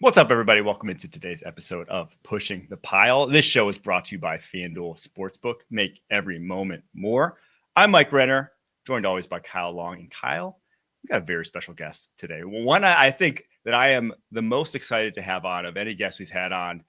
What's up, everybody? Welcome into today's episode of Pushing the Pile. This show is brought to you by FanDuel Sportsbook. Make every moment more. I'm Mike Renner, joined always by Kyle Long. And Kyle, we got a very special guest today. One I think that I am the most excited to have on of any guest we've had on.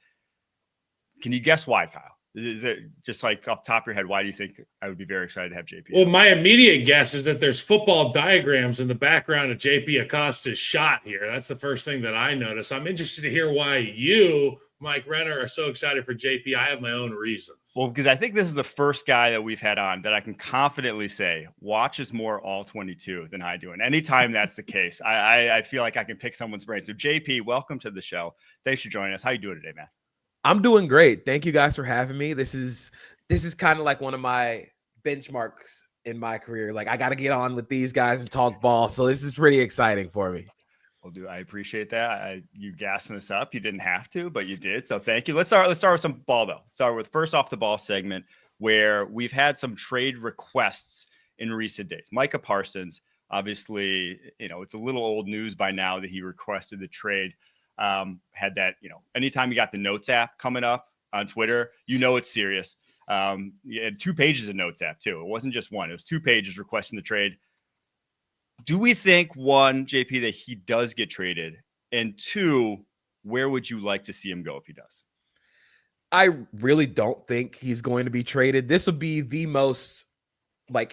Can you guess why, Kyle? Is it just like off the top of your head, why do you think I would be very excited to have JP? Well, my immediate guess is that there's football diagrams in the background of JP Acosta's shot here. That's the first thing that I noticed. I'm interested to hear why you, Mike Renner, are so excited for JP. I have my own reasons. Well, because I think this is the first guy that we've had on that I can confidently say watches more all 22 than I do. And anytime that's the case, I feel like I can pick someone's brain. So JP, welcome to the show. Thanks for joining us. How you doing today, man? I'm doing great. Thank you guys for having me. This is kind of like one of my benchmarks in my career. Like I got to get on with these guys and talk ball. So this is pretty exciting for me. Well, I appreciate that. You gassing us up. You didn't have to, but you did. So thank you. Let's start with some ball though. Start with first off the ball segment where we've had some trade requests in recent days. Micah Parsons, obviously, it's a little old news by now that he requested the trade. Had that, anytime you got the Notes app coming up on Twitter, it's serious. You had 2 pages of Notes app too. It wasn't just one, it was 2 pages requesting the trade. Do we think, one, JP, that he does get traded? And 2, where would you like to see him go if he does? I really don't think he's going to be traded. This would be the most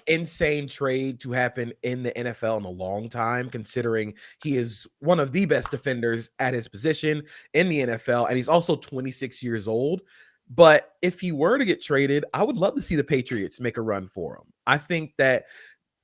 insane trade to happen in the NFL in a long time, considering he is one of the best defenders at his position in the NFL. And he's also 26 years old. But if he were to get traded, I would love to see the Patriots make a run for him. I think that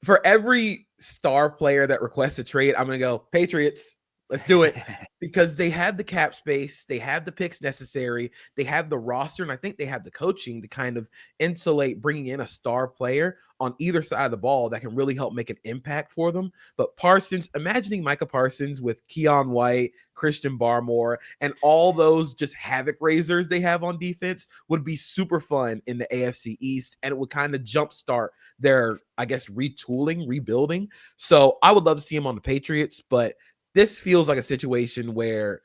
for every star player that requests a trade, I'm going to go Patriots. Let's do it, because they have the cap space, they have the picks necessary, they have the roster, and I think they have the coaching to kind of insulate bringing in a star player on either side of the ball that can really help make an impact for them. But Parsons, imagining Micah Parsons with Keon White, Christian Barmore, and all those just havoc raisers they have on defense would be super fun in the AFC East, and it would kind of jumpstart their, retooling, rebuilding. So I would love to see him on the Patriots, but this feels like a situation where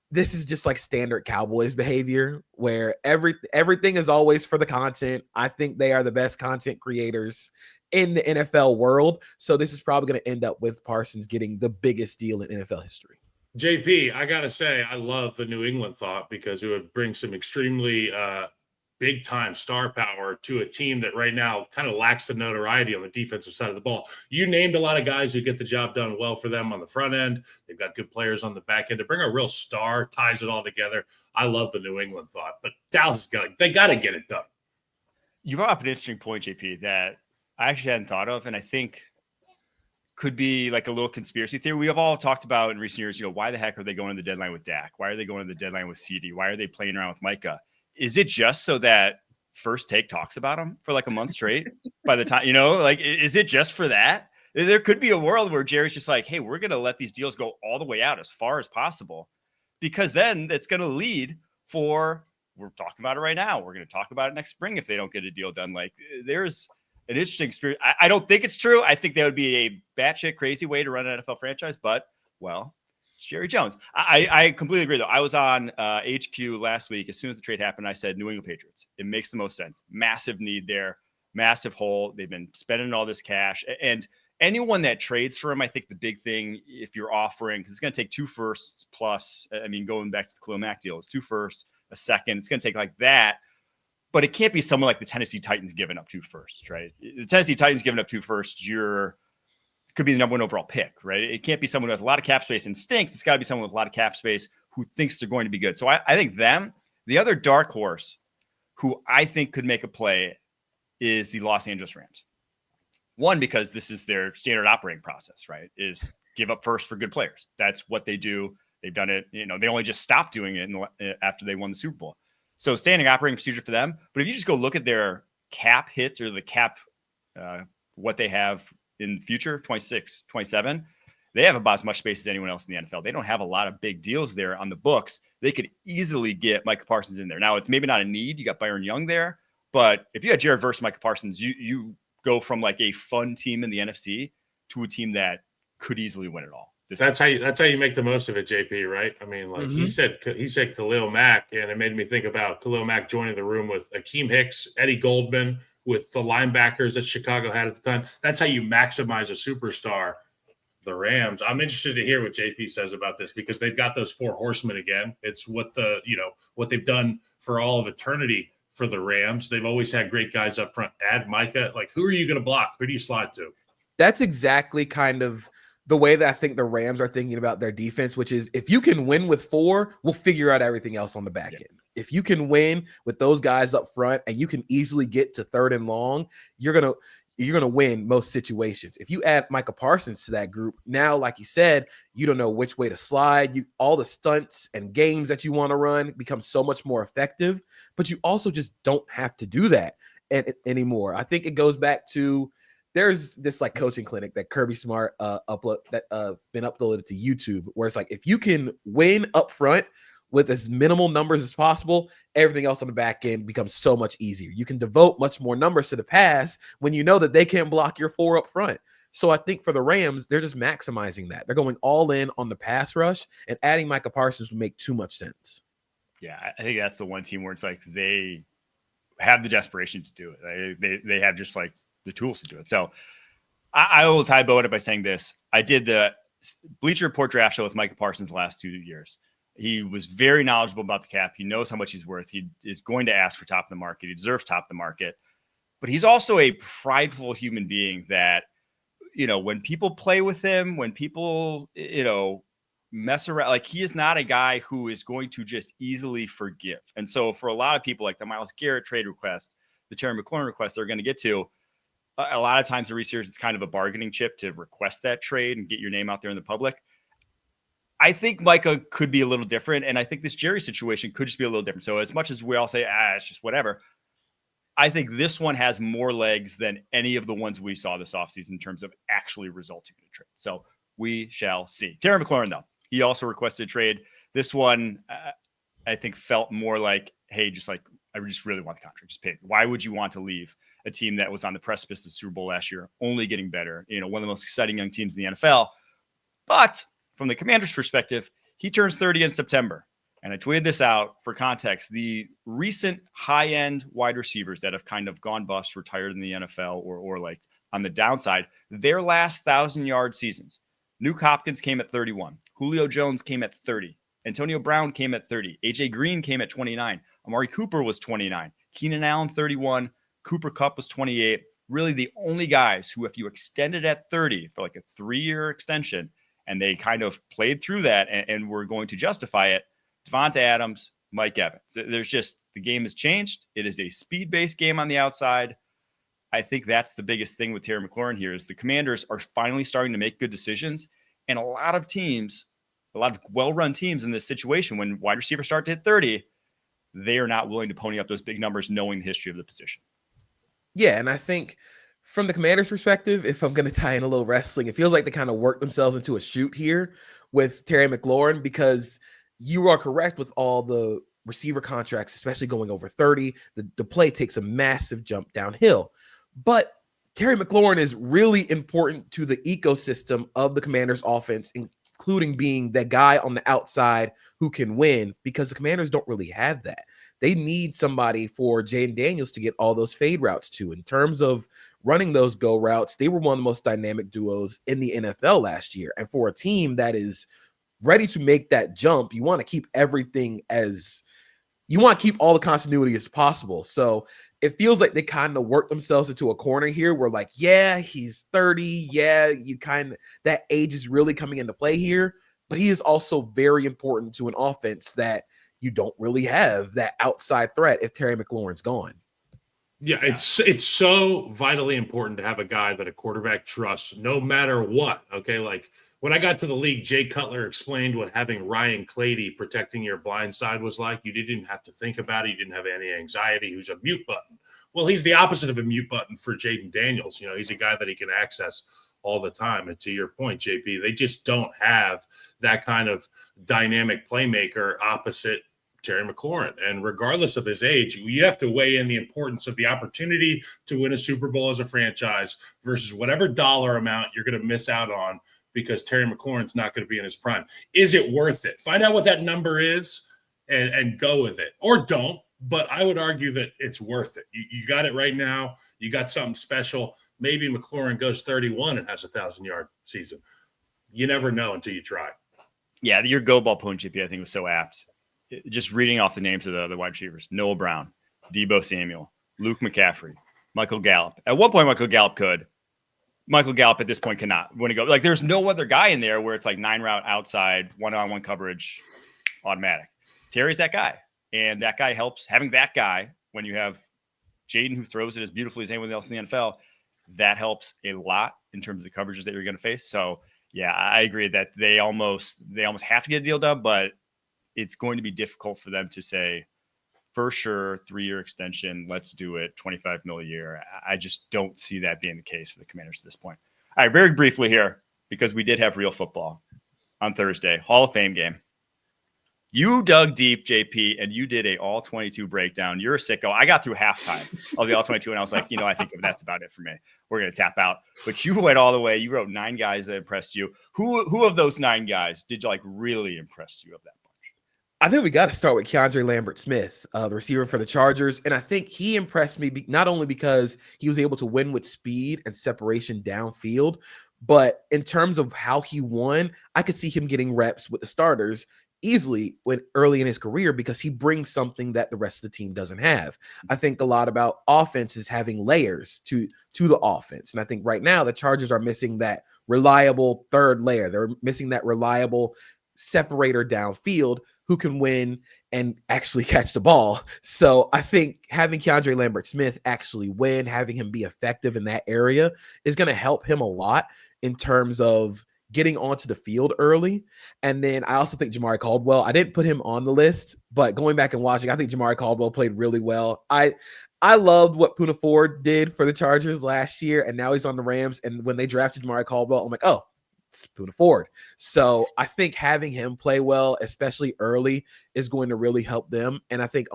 this is just like standard Cowboys behavior, where everything is always for the content. I think they are the best content creators in the NFL world. So this is probably going to end up with Parsons getting the biggest deal in NFL history. JP, I got to say, I love the New England thought because it would bring some extremely big-time star power to a team that right now kind of lacks the notoriety on the defensive side of the ball. You named a lot of guys who get the job done well for them on the front end. They've got good players on the back end. To bring a real star, ties it all together. I love the New England thought, but Dallas they got to get it done. You brought up an interesting point, JP, that I actually hadn't thought of, and I think could be like a little conspiracy theory. We have all talked about in recent years, why the heck are they going to the deadline with Dak? Why are they going to the deadline with CD? Why are they playing around with Micah? Is it just so that First Take talks about him for like a month straight by the time, is it just for that? There could be a world where Jerry's just like, hey, we're going to let these deals go all the way out as far as possible, because then it's going to lead for, we're talking about it right now. We're going to talk about it next spring if they don't get a deal done. Like, there's an interesting experience. I don't think it's true. I think that would be a batshit crazy way to run an NFL franchise, but Jerry Jones. I completely agree, though. I was on HQ last week. As soon as the trade happened, I said New England Patriots. It makes the most sense. Massive need there. Massive hole. They've been spending all this cash. And anyone that trades for him, I think the big thing, if you're offering, because it's going to take 2 firsts plus, going back to the Khalil Mack deal, it's 2 firsts, a second. It's going to take like that. But it can't be someone like the Tennessee Titans giving up 2 firsts, right? The Tennessee Titans giving up 2 firsts, could be the number 1 overall pick, right? It can't be someone who has a lot of cap space and stinks. It's got to be someone with a lot of cap space who thinks they're going to be good. So I think them. The other dark horse who I think could make a play is the Los Angeles Rams. One, because this is their standard operating process, right? Is give up first for good players. That's what they do. They've done it. They only just stopped doing it after they won the Super Bowl. So standing operating procedure for them. But if you just go look at their cap hits or the cap, what they have in the future, 26, 27, they have about as much space as anyone else in the NFL. They don't have a lot of big deals there on the books. They could easily get Micah Parsons in there. Now, it's maybe not a need. You got Byron Young there. But if you had Jared versus Micah Parsons, you go from like a fun team in the NFC to a team that could easily win it all. That's how you make the most of it, JP, right? I mean, like he said Khalil Mack, and it made me think about Khalil Mack joining the room with Akeem Hicks, Eddie Goldman, with the linebackers that Chicago had at the time. That's how you maximize a superstar. The Rams, I'm interested to hear what JP says about this, because they've got those four horsemen again. It's what they've done for all of eternity for the Rams. They've always had great guys up front. Add Micah. Like, who are you going to block? Who do you slide to? That's exactly kind of the way that I think the Rams are thinking about their defense, which is, if you can win with four, we'll figure out everything else on the back end. If you can win with those guys up front and you can easily get to 3rd and long, you're gonna win most situations. If you add Micah Parsons to that group, now, like you said, you don't know which way to slide. All the stunts and games that you want to run become so much more effective, but you also just don't have to do that anymore. I think it goes back to, there's this like coaching clinic that Kirby Smart been uploaded to YouTube, where it's like, if you can win up front with as minimal numbers as possible, everything else on the back end becomes so much easier. You can devote much more numbers to the pass when you know that they can't block your four up front. So I think for the Rams, they're just maximizing that. They're going all in on the pass rush, and adding Micah Parsons would make too much sense. Yeah, I think that's the one team where it's like they have the desperation to do it. They have just like the tools to do it. So I will tie bow it by saying this. I did the Bleacher Report draft show with Micah Parsons the last 2 years. He was very knowledgeable about the cap. He knows how much he's worth. He is going to ask for top of the market. He deserves top of the market. But he's also a prideful human being that, when people play with him, when people, mess around, like, he is not a guy who is going to just easily forgive. And so for a lot of people, like the Myles Garrett trade request, the Terry McLaurin request they're going to get to, a lot of times the research is kind of a bargaining chip to request that trade and get your name out there in the public. I think Micah could be a little different, and I think this Jerry situation could just be a little different. So as much as we all say, it's just whatever, I think this one has more legs than any of the ones we saw this offseason in terms of actually resulting in a trade. So we shall see. Terry McLaurin, though, he also requested a trade. This one, I think, felt more like, hey, just like, I just really want the contract. Just pay me. Why would you want to leave a team that was on the precipice of the Super Bowl last year, only getting better, one of the most exciting young teams in the NFL? But from the Commanders' perspective, he turns 30 in September. And I tweeted this out for context. The recent high-end wide receivers that have kind of gone bust, retired in the NFL, or like on the downside, their last 1,000-yard seasons. Nuke Hopkins came at 31. Julio Jones came at 30. Antonio Brown came at 30. AJ Green came at 29. Amari Cooper was 29. Keenan Allen, 31. Cooper Kupp was 28. Really the only guys who, if you extended at 30 for like a 3-year extension, and they kind of played through that and were going to justify it, Devonta Adams, Mike Evans. There's just, the game has changed. It is a speed-based game on the outside. I think that's the biggest thing with Terry McLaurin here, is the Commanders are finally starting to make good decisions. And a lot of teams, a lot of well-run teams in this situation, when wide receivers start to hit 30, they are not willing to pony up those big numbers knowing the history of the position. Yeah, and I think from the Commanders' perspective, if I'm going to tie in a little wrestling, it feels like they kind of worked themselves into a shoot here with Terry McLaurin, because you are correct with all the receiver contracts, especially going over 30. The play takes a massive jump downhill. But Terry McLaurin is really important to the ecosystem of the Commanders' offense, including being that guy on the outside who can win, because the Commanders don't really have that. They need somebody for Jaden Daniels to get all those fade routes to. In terms of running those go routes, they were one of the most dynamic duos in the NFL last year. And for a team that is ready to make that jump, you want to keep everything you want to keep all the continuity as possible. So it feels like they kind of work themselves into a corner here where, like, yeah, he's 30. Yeah, that age is really coming into play here, but he is also very important to an offense that you don't really have that outside threat if Terry McLaurin's gone. Yeah, it's so vitally important to have a guy that a quarterback trusts no matter what. Okay, like when I got to the league, Jay Cutler explained what having Ryan Clady protecting your blind side was like. You didn't have to think about it. You didn't have any anxiety. He was a mute button. Well, he's the opposite of a mute button for Jaden Daniels. He's a guy that he can access all the time. And to your point, JP, they just don't have that kind of dynamic playmaker opposite Terry McLaurin. And regardless of his age, you have to weigh in the importance of the opportunity to win a Super Bowl as a franchise versus whatever dollar amount you're going to miss out on because Terry McLaurin's not going to be in his prime. Is it worth it? Find out what that number is and go with it, or don't. But I would argue that it's worth it. You got it right now. You got something special. Maybe McLaurin goes 31 and has a 1,000-yard season. You never know until you try. Yeah, your go ball point, GP, I think was so apt. Just reading off the names of the wide receivers: Noah Brown, Deebo Samuel, Luke McCaffrey, Michael Gallup. At one point, Michael Gallup could. Michael Gallup at this point cannot. When he go, like, there's no other guy in there where it's like 9-route outside, one-on-one coverage, automatic. Terry's that guy, and that guy helps. Having that guy when you have Jaden, who throws it as beautifully as anyone else in the NFL, that helps a lot in terms of the coverages that you're going to face. So, yeah, I agree that they almost have to get a deal done, but it's going to be difficult for them to say, for sure, 3-year extension, let's do it, $25 million a year. I just don't see that being the case for the Commanders at this point. All right, very briefly here, because we did have real football on Thursday, Hall of Fame game. You dug deep, JP, and you did a all-22 breakdown. You're a sicko. I got through halftime of the all-22, and I was like, I think that's about it for me. We're going to tap out. But you went all the way. You wrote 9 guys that impressed you. Who of those 9 guys did really impress you of that bunch? I think we got to start with Keandre Lambert-Smith, the receiver for the Chargers. And I think he impressed me not only because he was able to win with speed and separation downfield, but in terms of how he won, I could see him getting reps with the starters easily early in his career because he brings something that the rest of the team doesn't have. I think a lot about offenses having layers to the offense. And I think right now the Chargers are missing that reliable third layer. They're missing that reliable separator downfield who can win and actually catch the ball. So I think having Keandre Lambert-Smith actually win, having him be effective in that area is going to help him a lot in terms of getting onto the field early. And then I also think Jamari Caldwell, I didn't put him on the list, but going back and watching, I think Jamari Caldwell played really well. I loved what Poona Ford did for the Chargers last year, and now he's on the Rams. And when they drafted Jamari Caldwell, I'm like, oh, it's Poona Ford. So I think having him play well, especially early, is going to really help them. And I think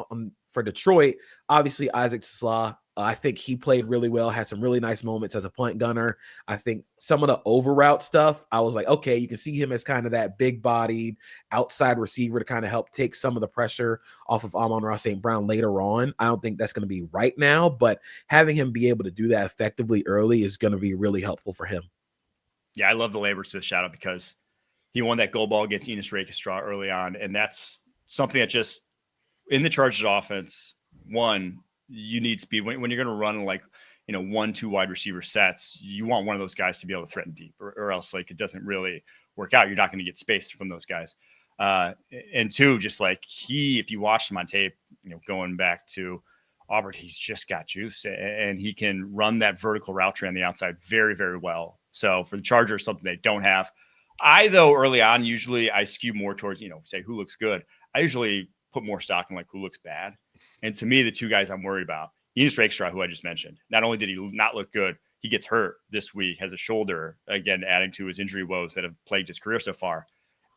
for Detroit, obviously Isaac Slaa, I think he played really well, had some really nice moments as a punt gunner. I think some of the over route stuff, I was like, okay, you can see him as kind of that big-bodied outside receiver to kind of help take some of the pressure off of Amon-Ra St. Brown later on. I don't think that's going to be right now, but having him be able to do that effectively early is going to be really helpful for him. Yeah, I love the Lambert-Smith shout out because he won that goal ball against Enos Rakestra early on, and that's something that just in the Chargers offense, one, you need speed when you're going to run 1-2 wide receiver sets. You want one of those guys to be able to threaten deep, or else it doesn't really work out. You're not going to get space from those guys. And 2, just if you watch him on tape, going back to Auburn, he's just got juice and he can run that vertical route tree on the outside very, very well. So for the Chargers, something they don't have. Though early on, usually I skew more towards, say who looks good. I usually put more stock in who looks bad. And to me, the 2 guys I'm worried about, Enos Rakestra, who I just mentioned, not only did he not look good, he gets hurt this week, has a shoulder, again, adding to his injury woes that have plagued his career so far.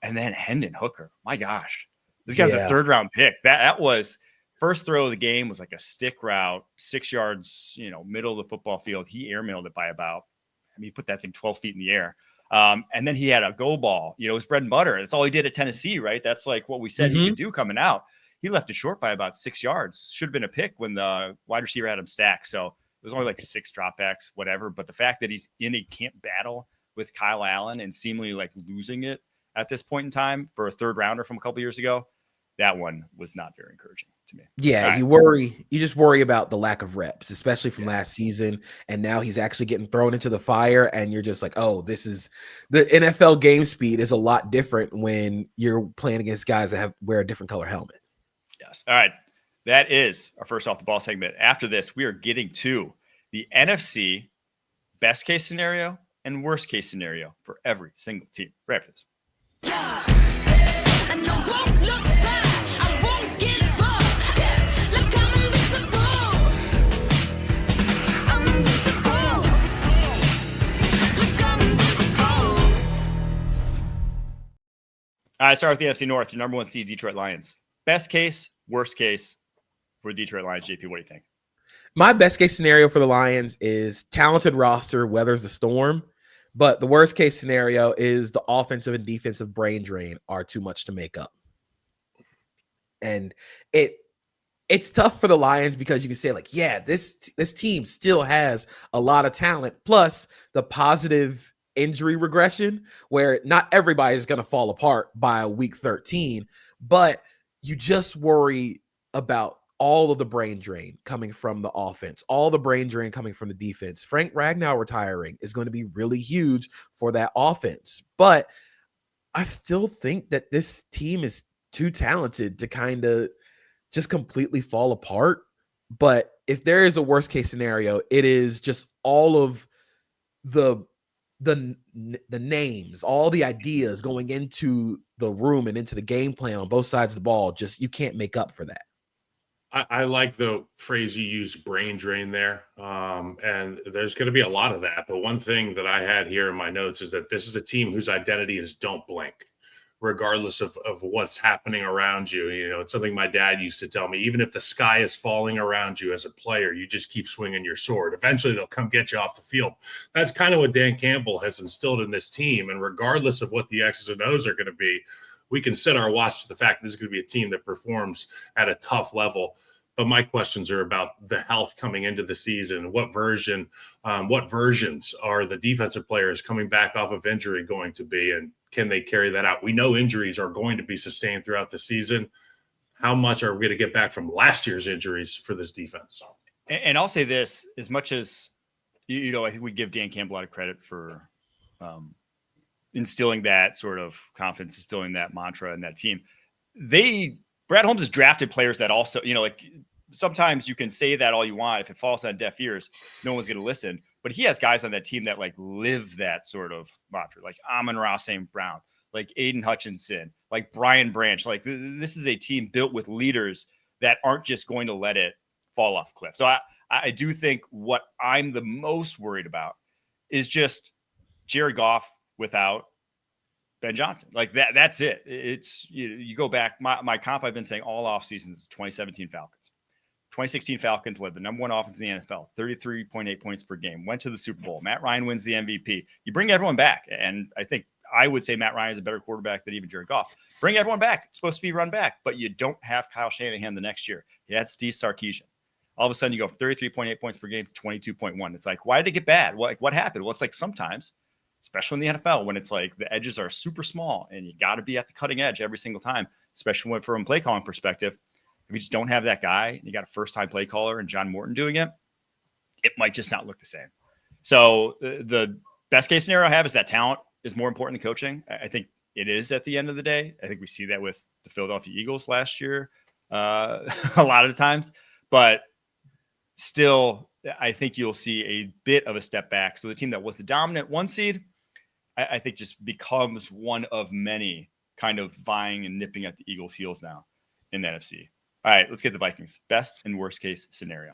And then Hendon Hooker, my gosh, this guy's a 3rd-round pick. That was first throw of the game was a stick route, 6 yards, middle of the football field. He airmailed it by he put that thing 12 feet in the air. And then he had a go ball, it was bread and butter. That's all he did at Tennessee, right? That's what we said he could do coming out. He left it short by about 6 yards. Should have been a pick when the wide receiver had him stacked. So it was only 6 dropbacks, whatever. But the fact that he's in a camp battle with Kyle Allen and seemingly losing it at this point in time for a 3rd rounder from a couple years ago, that one was not very encouraging to me. Yeah, right. You just worry about the lack of reps, especially from last season. And now he's actually getting thrown into the fire. And you're just like, oh, this is the NFL game speed is a lot different when you're playing against guys that wear a different color helmet. Yes. All right. That is our first off the ball segment. After this, we are getting to the NFC best case scenario and worst case scenario for every single team. Right after this. I start with the NFC North, your number 1 seed, Detroit Lions. Best case, worst case for Detroit Lions. JP, what do you think? My best case scenario for the Lions is talented roster weathers the storm, But the worst case scenario is the offensive and defensive brain drain are too much to make up. And it's tough for the Lions because you can say like, yeah, this team still has a lot of talent, plus the positive injury regression where not everybody is going to fall apart by week 13, but you just worry about all of the brain drain coming from the offense, all the brain drain coming from the defense. Frank Ragnow retiring is going to be really huge for that offense, but I still think that this team is too talented to kind of just completely fall apart. But if there is a worst case scenario, it is just all of the names, all the ideas going into the room and into the game plan on both sides of the ball. Just you can't make up for that. I like the phrase you used, brain drain there. And there's going to be a lot of that. But one thing that I had here in my notes is that this is a team whose identity is don't blink, regardless of what's happening around you. You know, it's something my dad used to tell me. Even if the sky is falling around you as a player, you just keep swinging your sword. Eventually, they'll come get you off the field. That's kind of what Dan Campbell has instilled in this team. And regardless of what the X's and O's are going to be, we can set our watch to the fact that this is going to be a team that performs at a tough level. But my questions are about the health coming into the season. What versions are the defensive players coming back off of injury going to be, and can they carry that out? We know injuries are going to be sustained throughout the season. How much are we going to get back from last year's injuries for this defense? And I'll say this, as much as, you know, I think we give Dan Campbell a lot of credit for instilling that sort of confidence, instilling that mantra in that team. Brad Holmes has drafted players that also, you know, like sometimes you can say that all you want. If it falls on deaf ears, no one's going to listen. But he has guys on that team that like live that sort of mantra, like Amon-Ra St. Brown, like Aiden Hutchinson, like Brian Branch. Like this is a team built with leaders that aren't just going to let it fall off a cliff. So I do think what I'm the most worried about is just Jared Goff without Ben Johnson. Like that's it. It's you go back. My comp I've been saying all offseason is 2017 Falcons. 2016 Falcons led the number one offense in the NFL, 33.8 points per game, went to the Super Bowl. Matt Ryan wins the MVP. You bring everyone back. And I think I would say Matt Ryan is a better quarterback than even Jared Goff. Bring everyone back. It's supposed to be run back, but you don't have Kyle Shanahan the next year. You had Steve Sarkisian. All of a sudden you go 33.8 points per game, 22.1. It's like, why did it get bad? What happened? Well, it's like sometimes, especially in the NFL, when it's like the edges are super small and you got to be at the cutting edge every single time, especially from a play calling perspective. If you just don't have that guy and you got a first-time play caller and John Morton doing it, it might just not look the same. So the best case scenario I have is that talent is more important than coaching. I think it is at the end of the day. I think we see that with the Philadelphia Eagles last year a lot of the times. But still, I think you'll see a bit of a step back. So the team that was the dominant one seed, I think just becomes one of many kind of vying and nipping at the Eagles' heels now in the NFC. All right, let's get the Vikings. Best and worst case scenario.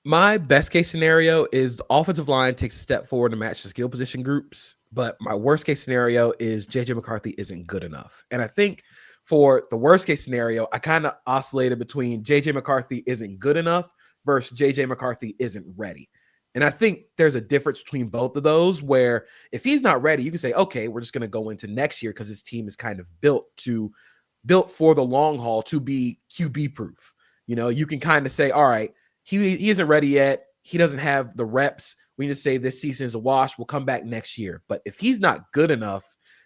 My best case scenario is the offensive line takes a step forward to match the skill position groups. But my worst case scenario is JJ McCarthy isn't good enough. And I think for the worst case scenario, I kind of oscillated between JJ McCarthy isn't good enough versus JJ McCarthy isn't ready. And I think there's a difference between both of those where if he's not ready, you can say, okay, we're just going to go into next year because his team is kind of built for the long haul to be QB proof. You know, you can kind of say, all right, he isn't ready yet. He doesn't have the reps. We just say this season is a wash. We'll come back next year. But if he's not good enough,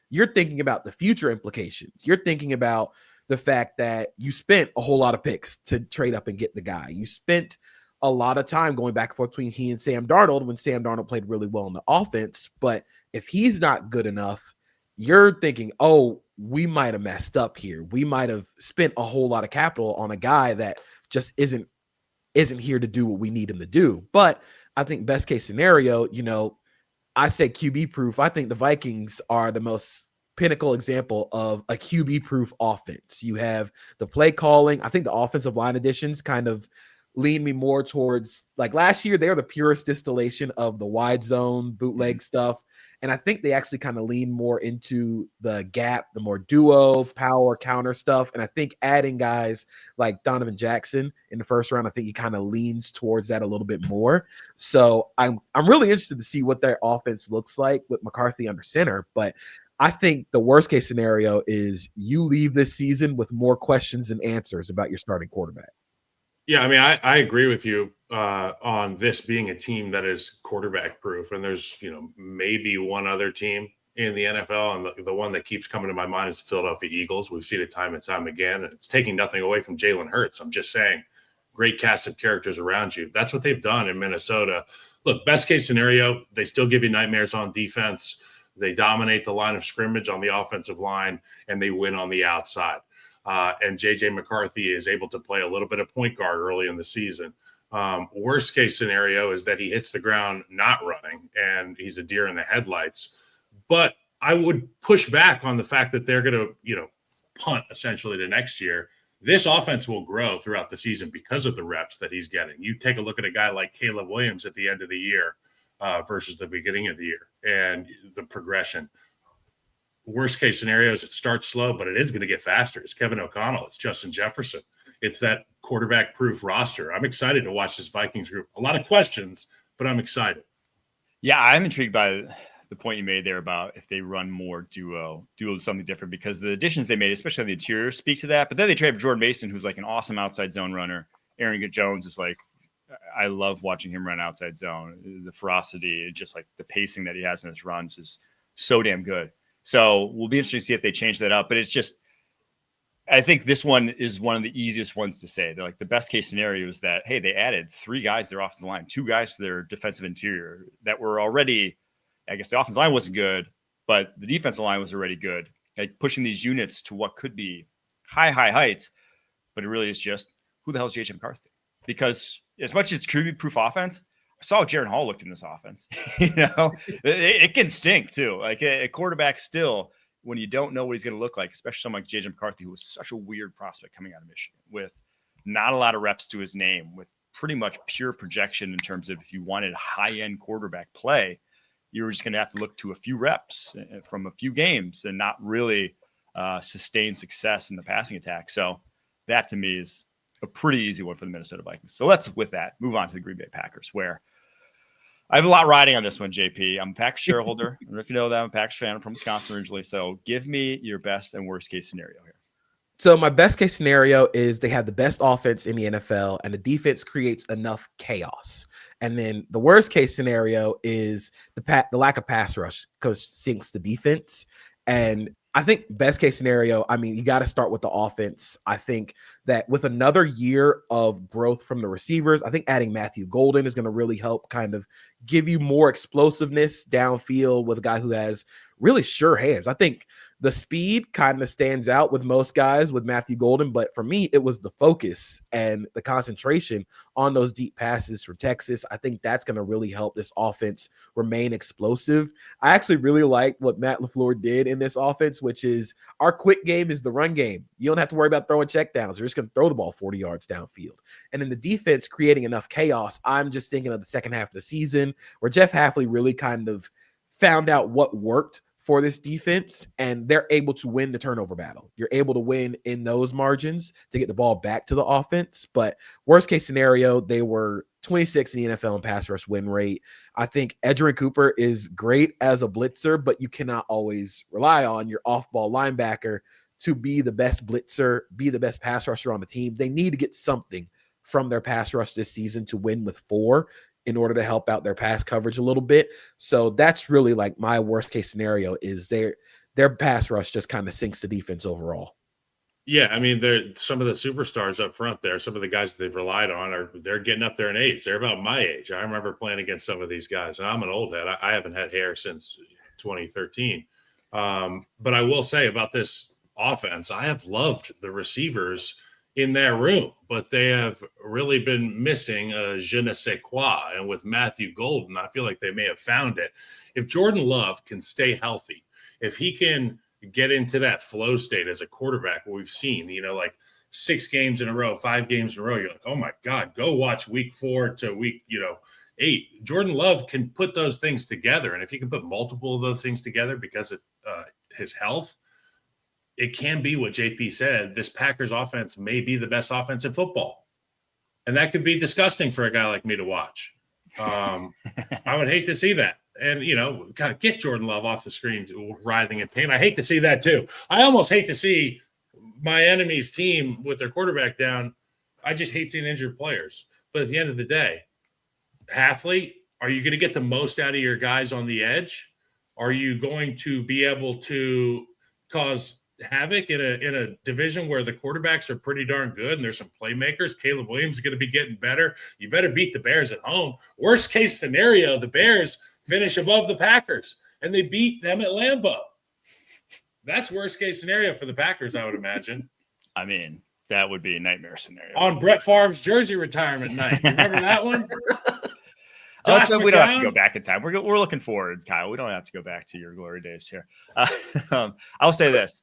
you're thinking about the future implications. You're thinking about the fact that you spent a whole lot of picks to trade up and get the guy. You spent a lot of time going back and forth between he and Sam Darnold when Sam Darnold played really well in the offense. But if he's not good enough, you're thinking, oh, we might have messed up here. We might have spent a whole lot of capital on a guy that just isn't here to do what we need him to do. But I think best case scenario, you know, I said QB proof. I think the Vikings are the most pinnacle example of a QB proof offense. You have the play calling. I think the offensive line additions kind of lean me more towards like last year. They were the purest distillation of the wide zone bootleg stuff. And I think they actually kind of lean more into the gap, the more duo, power, counter stuff. And I think adding guys like Donovan Jackson in the first round, I think he kind of leans towards that a little bit more. So I'm really interested to see what their offense looks like with McCarthy under center. But I think the worst case scenario is you leave this season with more questions than answers about your starting quarterback. Yeah, I mean, I agree with you on this being a team that is quarterback proof. And there's, maybe one other team in the NFL. And the one that keeps coming to my mind is the Philadelphia Eagles. We've seen it time and time again. And it's taking nothing away from Jalen Hurts. I'm just saying, great cast of characters around you. That's what they've done in Minnesota. Look, best case scenario, they still give you nightmares on defense. They dominate the line of scrimmage on the offensive line, and they win on the outside. And J.J. McCarthy is able to play a little bit of point guard early in the season. Worst case scenario is that he hits the ground not running, and he's a deer in the headlights. But I would push back on the fact that they're going to, punt essentially to next year. This offense will grow throughout the season because of the reps that he's getting. You take a look at a guy like Caleb Williams at the end of the year versus the beginning of the year and the progression. Worst case scenario is it starts slow, but it is going to get faster. It's Kevin O'Connell. It's Justin Jefferson. It's that quarterback-proof roster. I'm excited to watch this Vikings group. A lot of questions, but I'm excited. Yeah, I'm intrigued by the point you made there about if they run more duo something different, because the additions they made, especially on the interior, speak to that. But then they traded Jordan Mason, who's like an awesome outside zone runner. Aaron Jones is like, I love watching him run outside zone. The ferocity, just like the pacing that he has in his runs is so damn good. So we'll be interested to see if they change that up. But it's just, I think this one is one of the easiest ones to say. They're like, the best case scenario is that, hey, they added 3 guys to their offensive line, 2 guys to their defensive interior that were already, I guess the offensive line wasn't good, but the defensive line was already good. Like pushing these units to what could be high heights, but it really is just, who the hell is J.J. McCarthy? Because as much as it's QB-proof offense, I saw how Jaron Hall looked in this offense. It can stink too. Like a quarterback still, when you don't know what he's going to look like, especially someone like J.J. McCarthy, who was such a weird prospect coming out of Michigan with not a lot of reps to his name, with pretty much pure projection in terms of if you wanted high-end quarterback play, you were just going to have to look to a few reps from a few games and not really sustain success in the passing attack. So that to me is a pretty easy one for the Minnesota Vikings. So let's, with that, move on to the Green Bay Packers, where I have a lot riding on this one, JP. I'm a Packers shareholder. I don't know if you know that. I'm a Packers fan. I'm from Wisconsin originally. So give me your best and worst case scenario here. So my best case scenario is they have the best offense in the NFL and the defense creates enough chaos. And then the worst case scenario is the lack of pass rush because sinks the defense. And I think best case scenario, I mean, you got to start with the offense. I think that with another year of growth from the receivers, I think adding Matthew Golden is going to really help kind of give you more explosiveness downfield with a guy who has really sure hands. I think the speed kind of stands out with most guys with Matthew Golden, but for me, it was the focus and the concentration on those deep passes for Texas. I think that's going to really help this offense remain explosive. I actually really like what Matt LaFleur did in this offense, which is our quick game is the run game. You don't have to worry about throwing checkdowns. You're just going to throw the ball 40 yards downfield. And in the defense, creating enough chaos, I'm just thinking of the second half of the season where Jeff Hafley really kind of found out what worked for this defense, and they're able to win the turnover battle. You're able to win in those margins to get the ball back to the offense. But worst case scenario, they were 26 in the NFL in pass rush win rate. I think Edgerrin Cooper is great as a blitzer, but you cannot always rely on your off-ball linebacker to be the best blitzer, be the best pass rusher on the team. They need to get something from their pass rush this season to win with 4 in order to help out their pass coverage a little bit. So that's really like my worst case scenario is their pass rush just kind of sinks the defense overall. Yeah, I mean, they're some of the superstars up front there. Some of the guys that they've relied on they're getting up there in age. They're about my age. I remember playing against some of these guys, and I'm an old head. I haven't had hair since 2013. But I will say about this offense, I have loved the receivers in their room, but they have really been missing a je ne sais quoi. And with Matthew Golden, I feel like they may have found it. If Jordan Love can stay healthy, if he can get into that flow state as a quarterback, what we've seen, like 6 games in a row, 5 games in a row, you're like, oh my God, go watch week 4 to week, 8. Jordan Love can put those things together. And if he can put multiple of those things together because of his health, it can be what JP said. This Packers offense may be the best offense in football. And that could be disgusting for a guy like me to watch. I would hate to see that. And, kind of get Jordan Love off the screen writhing in pain. I hate to see that too. I almost hate to see my enemy's team with their quarterback down. I just hate seeing injured players. But at the end of the day, Halfley, are you going to get the most out of your guys on the edge? Are you going to be able to cause havoc in a division where the quarterbacks are pretty darn good and there's some playmakers? Caleb Williams is going to be getting better. You better beat the Bears at home. Worst case scenario, the Bears finish above the Packers and they beat them at Lambeau. That's worst case scenario for the Packers, I would imagine. I mean, that would be a nightmare scenario. On Brett Favre's jersey retirement night. Remember that one? So we don't have to go back in time. We're looking forward, Kyle. We don't have to go back to your glory days here. I'll say this.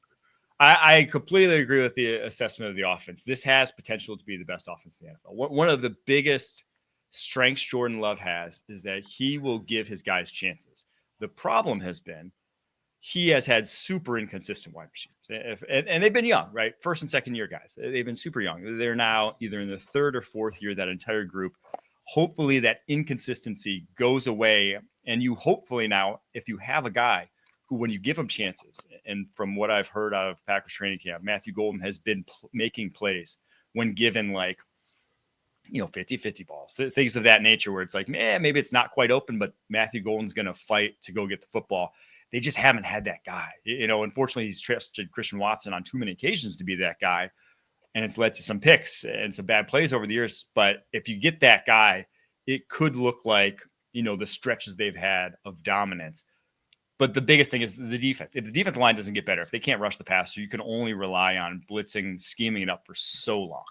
I completely agree with the assessment of the offense. This has potential to be the best offense in the NFL. One of the biggest strengths Jordan Love has is that he will give his guys chances. The problem has been he has had super inconsistent wide receivers. And they've been young, right? First and second year guys. They've been super young. They're now either in the third or fourth year, that entire group. Hopefully that inconsistency goes away. And you hopefully now, if you have a guy who, when you give him chances, and from what I've heard out of Packers training camp, Matthew Golden has been making plays when given 50-50 balls, things of that nature, where it's like, maybe it's not quite open, but Matthew Golden's going to fight to go get the football. They just haven't had that guy. Unfortunately, he's trusted Christian Watson on too many occasions to be that guy. And it's led to some picks and some bad plays over the years. But if you get that guy, it could look like, the stretches they've had of dominance. But the biggest thing is the defense. If the defensive line doesn't get better, if they can't rush the passer, you can only rely on blitzing, scheming it up for so long.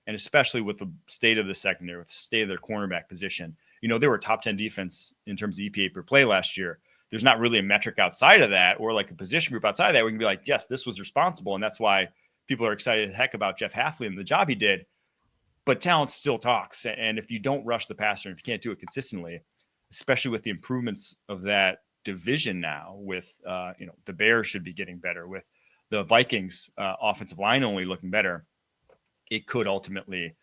And especially with the state of the secondary, with the state of their cornerback position, they were a top 10 defense in terms of EPA per play last year. There's not really a metric outside of that, or like a position group outside of that. We can be like, yes, this was responsible. And that's why people are excited heck about Jeff Halfley and the job he did. But talent still talks. And if you don't rush the passer, and if you can't do it consistently, especially with the improvements of that division now, with the Bears should be getting better, with the Vikings offensive line only looking better, it could ultimately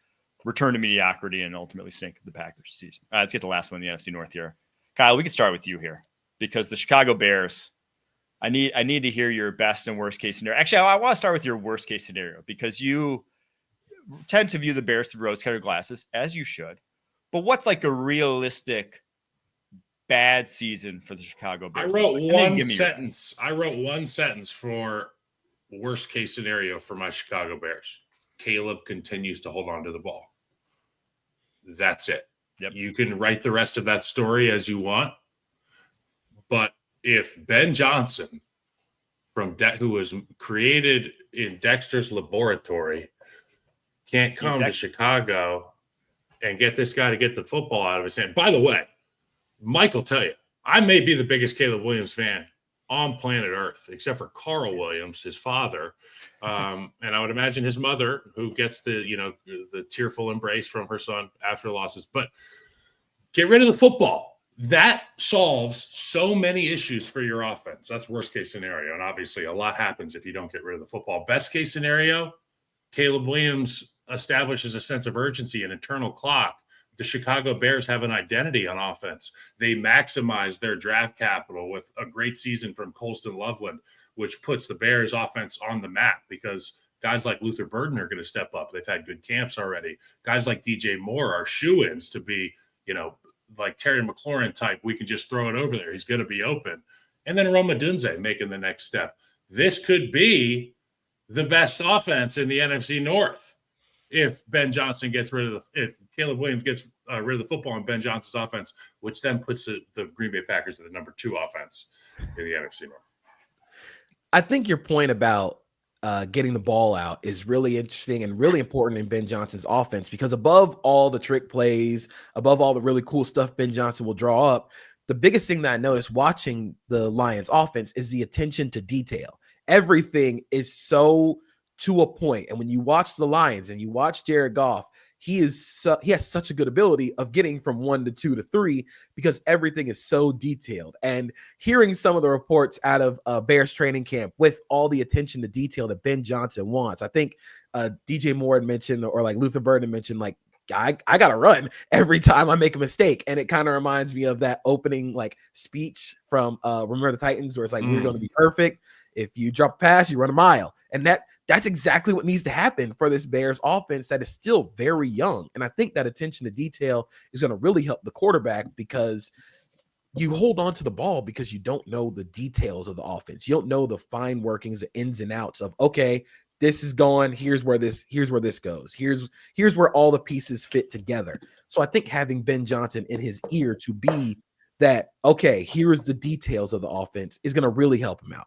return to mediocrity and ultimately sink the Packers season. Let's get the last one in the NFC North here. Kyle, we can start with you here, because the Chicago Bears, I need to hear your best and worst case scenario. Actually, I want to start with your worst case scenario, because you tend to view the Bears through rose-colored glasses, as you should. But what's like a realistic bad season for the Chicago Bears? I wrote one sentence for worst case scenario for my Chicago Bears. Caleb continues to hold on to the ball. That's it. Yep. You can write the rest of that story as you want. But if Ben Johnson, who was created in Dexter's laboratory, can't come to Chicago and get this guy to get the football out of his hand. By the way, Mike will tell you, I may be the biggest Caleb Williams fan on planet Earth, except for Carl Williams, his father. And I would imagine his mother, who gets the tearful embrace from her son after losses. But get rid of the football. That solves so many issues for your offense. That's worst case scenario. And obviously a lot happens if you don't get rid of the football. Best case scenario, Caleb Williams establishes a sense of urgency, an internal clock. The Chicago Bears have an identity on offense. They maximize their draft capital with a great season from Colston Loveland, which puts the Bears offense on the map, because guys like Luther Burden are going to step up. They've had good camps already. Guys like DJ Moore are shoo-ins to be, like Terry McLaurin type. We can just throw it over there. He's going to be open. And then Roma Dunze making the next step. This could be the best offense in the NFC North if Ben Johnson gets rid of if Caleb Williams gets rid of the football on Ben Johnson's offense, which then puts the Green Bay Packers at the number 2 offense in the NFC North. I think your point about getting the ball out is really interesting and really important in Ben Johnson's offense, because above all the trick plays, above all the really cool stuff Ben Johnson will draw up, the biggest thing that I noticed watching the Lions offense is the attention to detail. Everything is so to a point. And when you watch the Lions and you watch Jared Goff, he has such a good ability of getting from 1 to 2 to 3 because everything is so detailed. And hearing some of the reports out of Bears training camp with all the attention to detail that Ben Johnson wants, I think DJ Moore had mentioned, or like Luther Burden mentioned, like, I got to run every time I make a mistake. And it kind of reminds me of that opening like speech from Remember the Titans, where it's like, we're going to be perfect. If you drop a pass, you run a mile. And that's exactly what needs to happen for this Bears offense that is still very young. And I think that attention to detail is going to really help the quarterback, because you hold on to the ball because you don't know the details of the offense. You don't know the fine workings, the ins and outs of, okay, this is going, here's where this goes. Here's where all the pieces fit together. So I think having Ben Johnson in his ear to be that, okay, here's the details of the offense, is going to really help him out.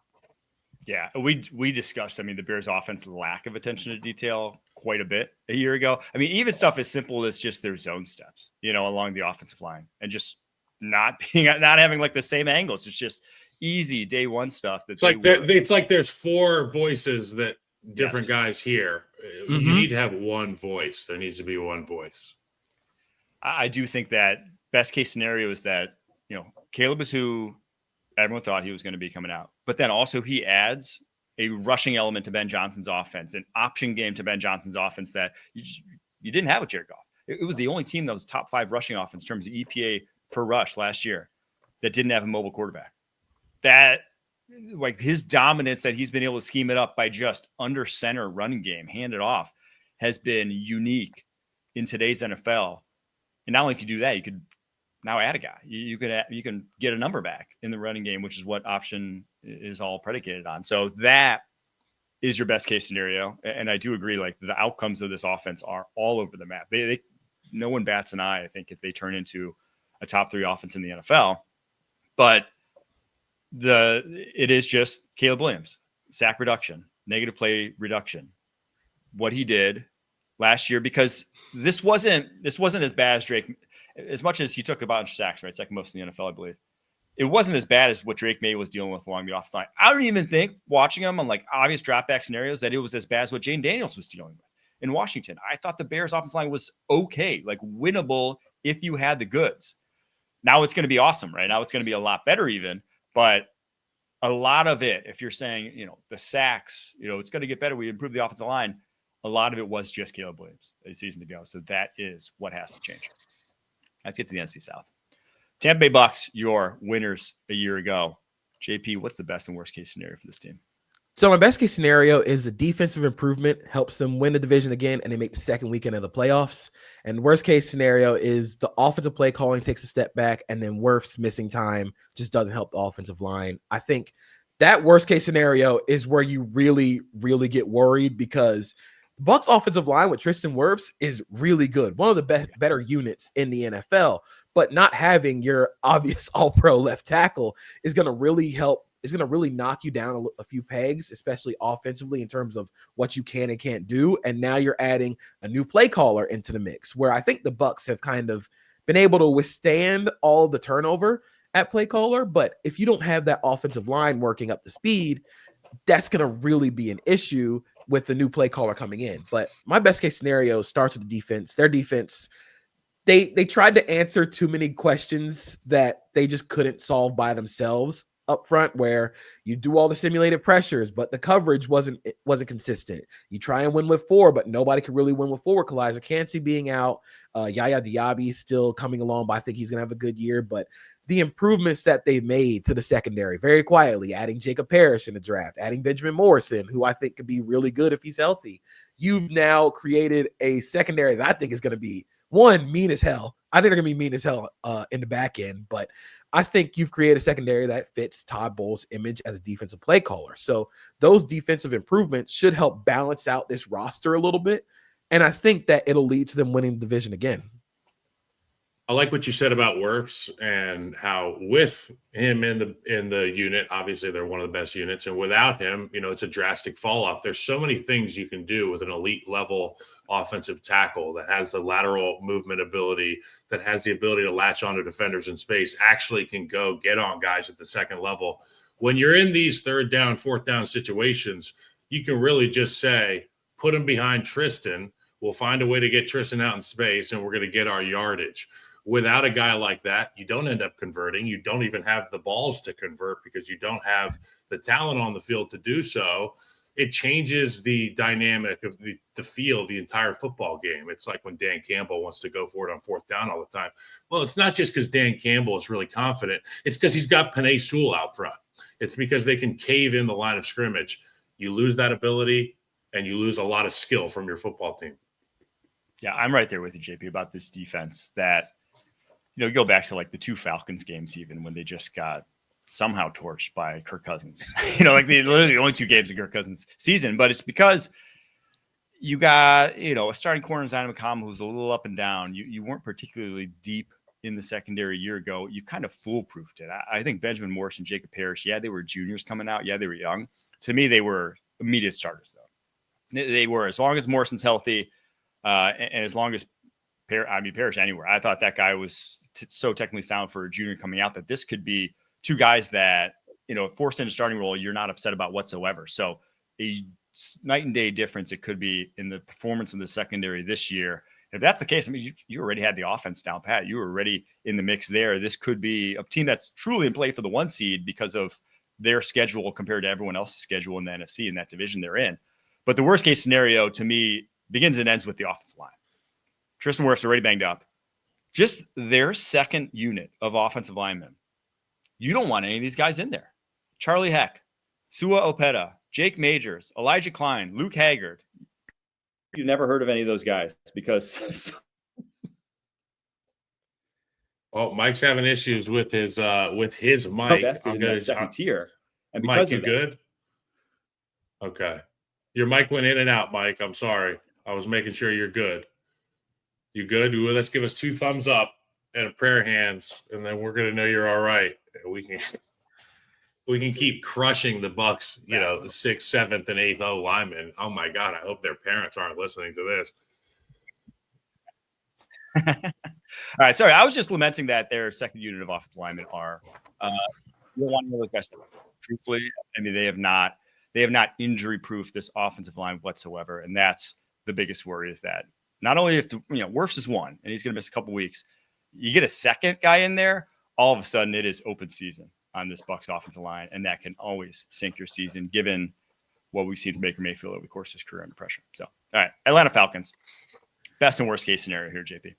Yeah, we discussed, I mean, the Bears offense lack of attention to detail quite a bit a year ago. I mean, even stuff as simple as just their zone steps, along the offensive line, and just not having like the same angles. It's just easy day one stuff. It's like there's 4 voices that different guys hear. You need to have one voice. There needs to be one voice. I do think that best case scenario is that, Caleb is who everyone thought he was going to be coming out. But then also he adds a rushing element to Ben Johnson's offense, an option game to Ben Johnson's offense that you didn't have with Jared Goff. It was the only team that was top 5 rushing offense in terms of EPA per rush last year that didn't have a mobile quarterback. That, like, his dominance that he's been able to scheme it up by just under center running game, hand it off, has been unique in today's NFL. And not only can you do that, you could now add a guy. You can get a number back in the running game, which is what option is all predicated on. So that is your best case scenario. And I do agree, like, the outcomes of this offense are all over the map. They no one bats an eye, I think, if they turn into a top 3 offense in the NFL. But it is just Caleb Williams, sack reduction, negative play reduction, what he did last year, because this wasn't as bad as Drake. As much as he took a bunch of sacks, right? Second most in the NFL, I believe. It wasn't as bad as what Drake May was dealing with along the offensive line. I don't even think, watching him on like obvious drop back scenarios, that it was as bad as what Jane Daniels was dealing with in Washington. I thought the Bears offensive line was okay, like winnable if you had the goods. Now it's going to be awesome, right? Now it's going to be a lot better even, but a lot of it, if you're saying, the sacks, it's going to get better, we improve the offensive line, a lot of it was just Caleb Williams a season ago. So that is what has to change. Let's get to the NFC South. Tampa Bay Bucks, your winners a year ago. JP, what's the best and worst case scenario for this team? So my best case scenario is the defensive improvement helps them win the division again, and they make the second weekend of the playoffs. And worst case scenario is the offensive play calling takes a step back, and then Wirf's missing time just doesn't help the offensive line. I think that worst case scenario is where you really, really get worried, because the Bucs offensive line with Tristan Wirfs is really good. One of the better units in the NFL, but not having your obvious all-pro left tackle is going to really help. Is going to really knock you down a few pegs, especially offensively in terms of what you can and can't do. And now you're adding a new play caller into the mix, where I think the Bucs have kind of been able to withstand all the turnover at play caller. But if you don't have that offensive line working up to speed, that's going to really be an issue with the new play caller coming in. But my best case scenario starts with the defense. Their defense, they tried to answer too many questions that they just couldn't solve by themselves up front, where you do all the simulated pressures, but the coverage wasn't consistent. You try and win with 4, but nobody can really win with 4. Kalijah Cansey being out, Yaya Diaby still coming along, but I think he's gonna have a good year. But the improvements that they made to the secondary very quietly, adding Jacob Parrish in the draft, adding Benjamin Morrison, who I think could be really good if he's healthy. You've now created a secondary that I think is going to be, one, mean as hell. I think they're going to be mean as hell in the back end, but I think you've created a secondary that fits Todd Bowles' image as a defensive play caller. So those defensive improvements should help balance out this roster a little bit, and I think that it'll lead to them winning the division again. I like what you said about Wirfs and how with him in the unit, obviously they're one of the best units, and without him, it's a drastic fall off. There's so many things you can do with an elite level offensive tackle that has the lateral movement ability, that has the ability to latch onto defenders in space, actually can go get on guys at the second level. When you're in these third down, fourth down situations, you can really just say, put him behind Tristan. We'll find a way to get Tristan out in space, and we're going to get our yardage. Without a guy like that, you don't end up converting. You don't even have the balls to convert because you don't have the talent on the field to do so. It changes the dynamic of the feel of the entire football game. It's like when Dan Campbell wants to go for it on fourth down all the time. Well, it's not just because Dan Campbell is really confident. It's because he's got Penei Sewell out front. It's because they can cave in the line of scrimmage. You lose that ability, and you lose a lot of skill from your football team. Yeah, I'm right there with you, JP, about this defense that, you go back to like the 2 Falcons games, even when they just got somehow torched by Kirk Cousins, literally the only 2 games of Kirk Cousins season, but it's because you got, a starting corner in Zion McCollum who's a little up and down. You weren't particularly deep in the secondary a year ago. You kind of foolproofed it. I think Benjamin Morris and Jacob Parrish, they were juniors coming out. Yeah, they were young. To me, they were immediate starters though. They were, as long as Morrison's healthy, and as long as Parrish anywhere. I thought that guy was so technically sound for a junior coming out that this could be 2 guys that, forced into starting role, you're not upset about whatsoever. So a night and day difference it could be in the performance in the secondary this year. If that's the case, I mean, you already had the offense down pat. You were already in the mix there. This could be a team that's truly in play for the 1 seed because of their schedule compared to everyone else's schedule in the NFC in that division they're in. But the worst case scenario to me begins and ends with the offensive line. Tristan Wirfs already banged up. Just their second unit of offensive linemen. You don't want any of these guys in there. Charlie Heck, Sua Opeta, Jake Majors, Elijah Klein, Luke Haggard. You've never heard of any of those guys because Mike's having issues with his mic. Invested in that second tier. And Mike, you good? Okay. Your mic went in and out, Mike. I'm sorry. I was making sure you're good. You good? Well, let's give us 2 thumbs up and a prayer hands, and then we're gonna know you're all right. We can keep crushing the Bucks, 6th, 7th, and 8th O linemen. Oh my God! I hope their parents aren't listening to this. All right, sorry. I was just lamenting that their second unit of offensive linemen are one of those guys. Truthfully, I mean, they have not injury-proofed this offensive line whatsoever, and that's the biggest worry. Is that not only if Wirfs is 1 and he's going to miss a couple weeks, you get a second guy in there, all of a sudden it is open season on this Bucs offensive line, and that can always sink your season, given what we've seen from Baker Mayfield over the course of his career under pressure. So, all right, Atlanta Falcons. Best and worst case scenario here, JP.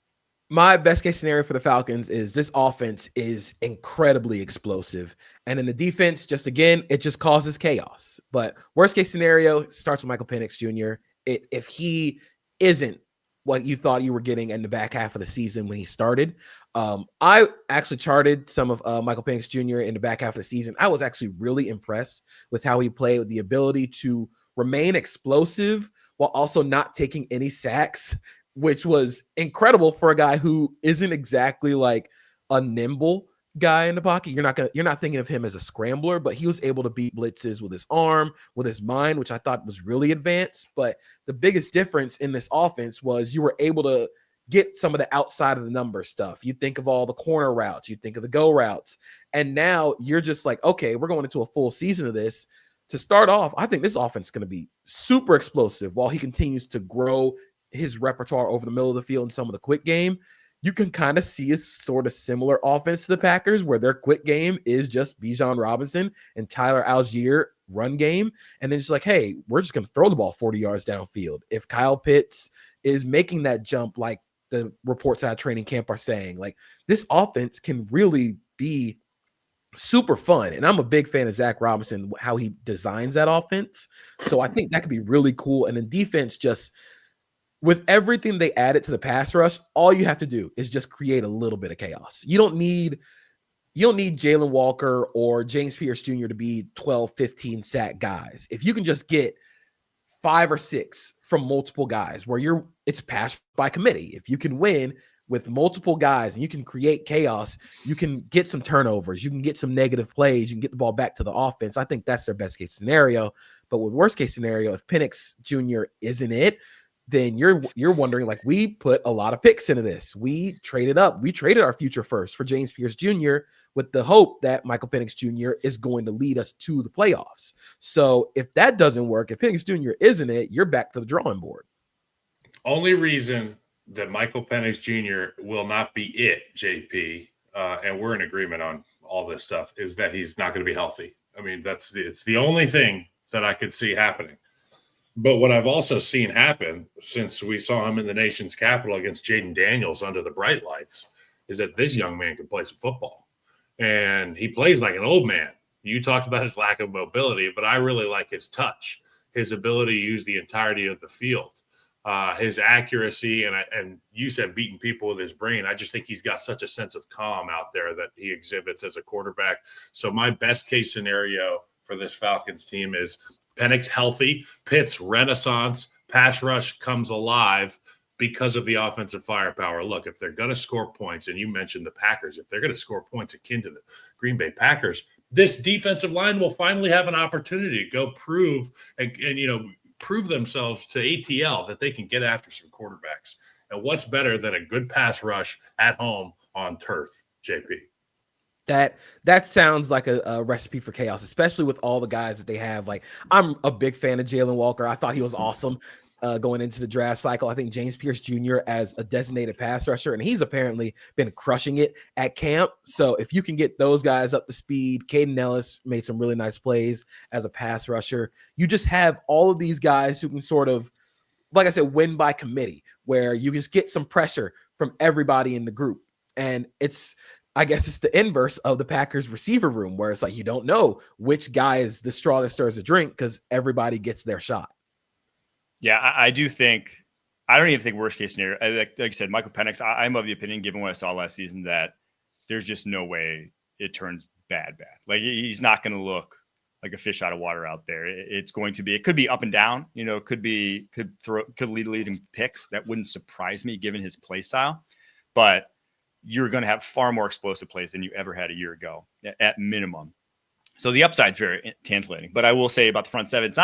My best case scenario for the Falcons is this offense is incredibly explosive. And in the defense, it just causes chaos. But worst case scenario starts with Michael Penix Jr. If he isn't what you thought you were getting in the back half of the season when he started. I actually charted some of Michael Penix Jr. in the back half of the season. I was actually really impressed with how he played, with the ability to remain explosive while also not taking any sacks, which was incredible for a guy who isn't exactly like a nimble guy in the pocket. You're not thinking of him as a scrambler, but he was able to beat blitzes with his arm, with his mind, which I thought was really advanced. But the biggest difference in this offense was you were able to get some of the outside of the number stuff. You think of all the corner routes, you think of the go routes, and now you're just like, okay, we're going into a full season of this. To start off, I think this offense is going to be super explosive while he continues to grow his repertoire over the middle of the field in some of the quick game. You can kind of see a sort of similar offense to the Packers, where their quick game is just Bijan Robinson and Tyler Algier run game. And then it's like, hey, we're just going to throw the ball 40 yards downfield. If Kyle Pitts is making that jump, like the reports out of training camp are saying, like, this offense can really be super fun. And I'm a big fan of Zach Robinson, how he designs that offense. So I think that could be really cool. And then defense, just with everything they added to the pass rush, all you have to do is just create a little bit of chaos. You don't need Jalen Walker or James Pierce Jr. to be 12, 15 sack guys. If you can just get 5 or 6 from multiple guys where it's pass by committee. If you can win with multiple guys and you can create chaos, you can get some turnovers, you can get some negative plays, you can get the ball back to the offense. I think that's their best case scenario. But with worst case scenario, if Penix Jr. isn't it, then you're wondering, like, we put a lot of picks into this. We traded up. We traded our future first for James Pierce Jr. with the hope that Michael Penix Jr. is going to lead us to the playoffs. So if that doesn't work, if Penix Jr. isn't it, you're back to the drawing board. Only reason that Michael Penix Jr. will not be it, JP, and we're in agreement on all this stuff, is that he's not going to be healthy. I mean, it's the only thing that I could see happening. But what I've also seen happen since we saw him in the nation's capital against Jaden Daniels under the bright lights is that this young man can play some football. And he plays like an old man. You talked about his lack of mobility, but I really like his touch, his ability to use the entirety of the field, his accuracy. And you said beating people with his brain. I just think he's got such a sense of calm out there that he exhibits as a quarterback. So my best case scenario for this Falcons team is Penix healthy, Pitt's renaissance, pass rush comes alive because of the offensive firepower. Look, if they're going to score points, and you mentioned the Packers, if they're going to score points akin to the Green Bay Packers, this defensive line will finally have an opportunity to go prove prove themselves to ATL that they can get after some quarterbacks. And what's better than a good pass rush at home on turf, JP? That sounds like a recipe for chaos, especially with all the guys that they have. Like, I'm a big fan of Jalen Walker. I thought he was awesome going into the draft cycle. I think James Pierce Jr. as a designated pass rusher, and he's apparently been crushing it at camp. So if you can get those guys up to speed, Caden Ellis made some really nice plays as a pass rusher. You just have all of these guys who can sort of, like I said, win by committee, where you just get some pressure from everybody in the group. And I guess it's the inverse of the Packers receiver room, where it's like you don't know which guy is the straw that stirs the drink because everybody gets their shot. Yeah, I do think – I don't even think worst case scenario. Like I said, Michael Penix, I'm of the opinion, given what I saw last season, that there's just no way it turns bad. Like, he's not going to look like a fish out of water out there. It's going to be – it could be up and down. Could lead in picks. That wouldn't surprise me given his play style. But – you're going to have far more explosive plays than you ever had a year ago at minimum. So the upside's very tantalating, but I will say about the front seven, it's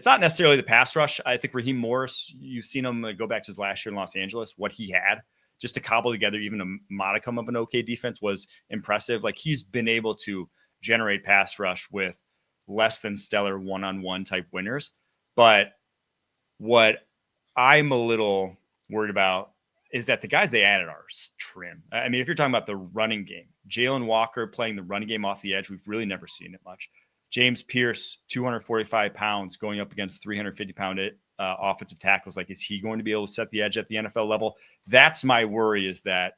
not necessarily the pass rush. I think Raheem Morris, you've seen him go back to his last year in Los Angeles, what he had just to cobble together even a modicum of an okay defense was impressive. Like, he's been able to generate pass rush with less than stellar one-on-one type winners. But what I'm a little worried about is that the guys they added are trim. I mean, if you're talking about the running game, Jalen Walker playing the running game off the edge, we've really never seen it much. James Pierce, 245 pounds, going up against 350-pound offensive tackles. Like, is he going to be able to set the edge at the NFL level? That's my worry, is that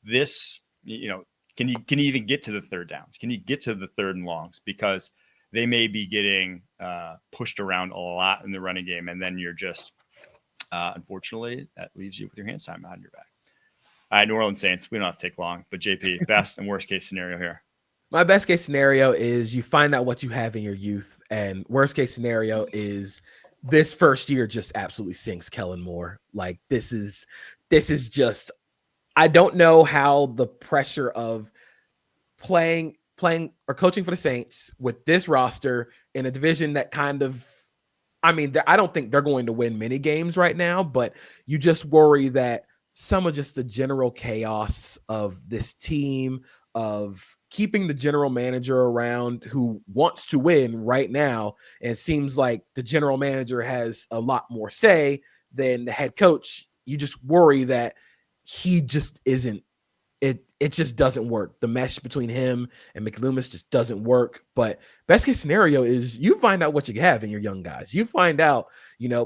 this, can you even get to the third downs? Can you get to the third and longs? Because they may be getting pushed around a lot in the running game, and then you're just unfortunately, that leaves you with your hands tied behind your back. All right, New Orleans Saints, we don't have to take long, but JP, best and worst case scenario here. My best case scenario is you find out what you have in your youth, and worst case scenario is this first year just absolutely sinks Kellen Moore. Like, this is just, I don't know how the pressure of playing or coaching for the Saints with this roster in a division that kind of, I mean, I don't think they're going to win many games right now, but you just worry that some of just the general chaos of this team, of keeping the general manager around who wants to win right now, and it seems like the general manager has a lot more say than the head coach. You just worry that he just isn't, it just doesn't work. The mesh between him and McLumis just doesn't work. But best case scenario is you find out what you have in your young guys. You find out,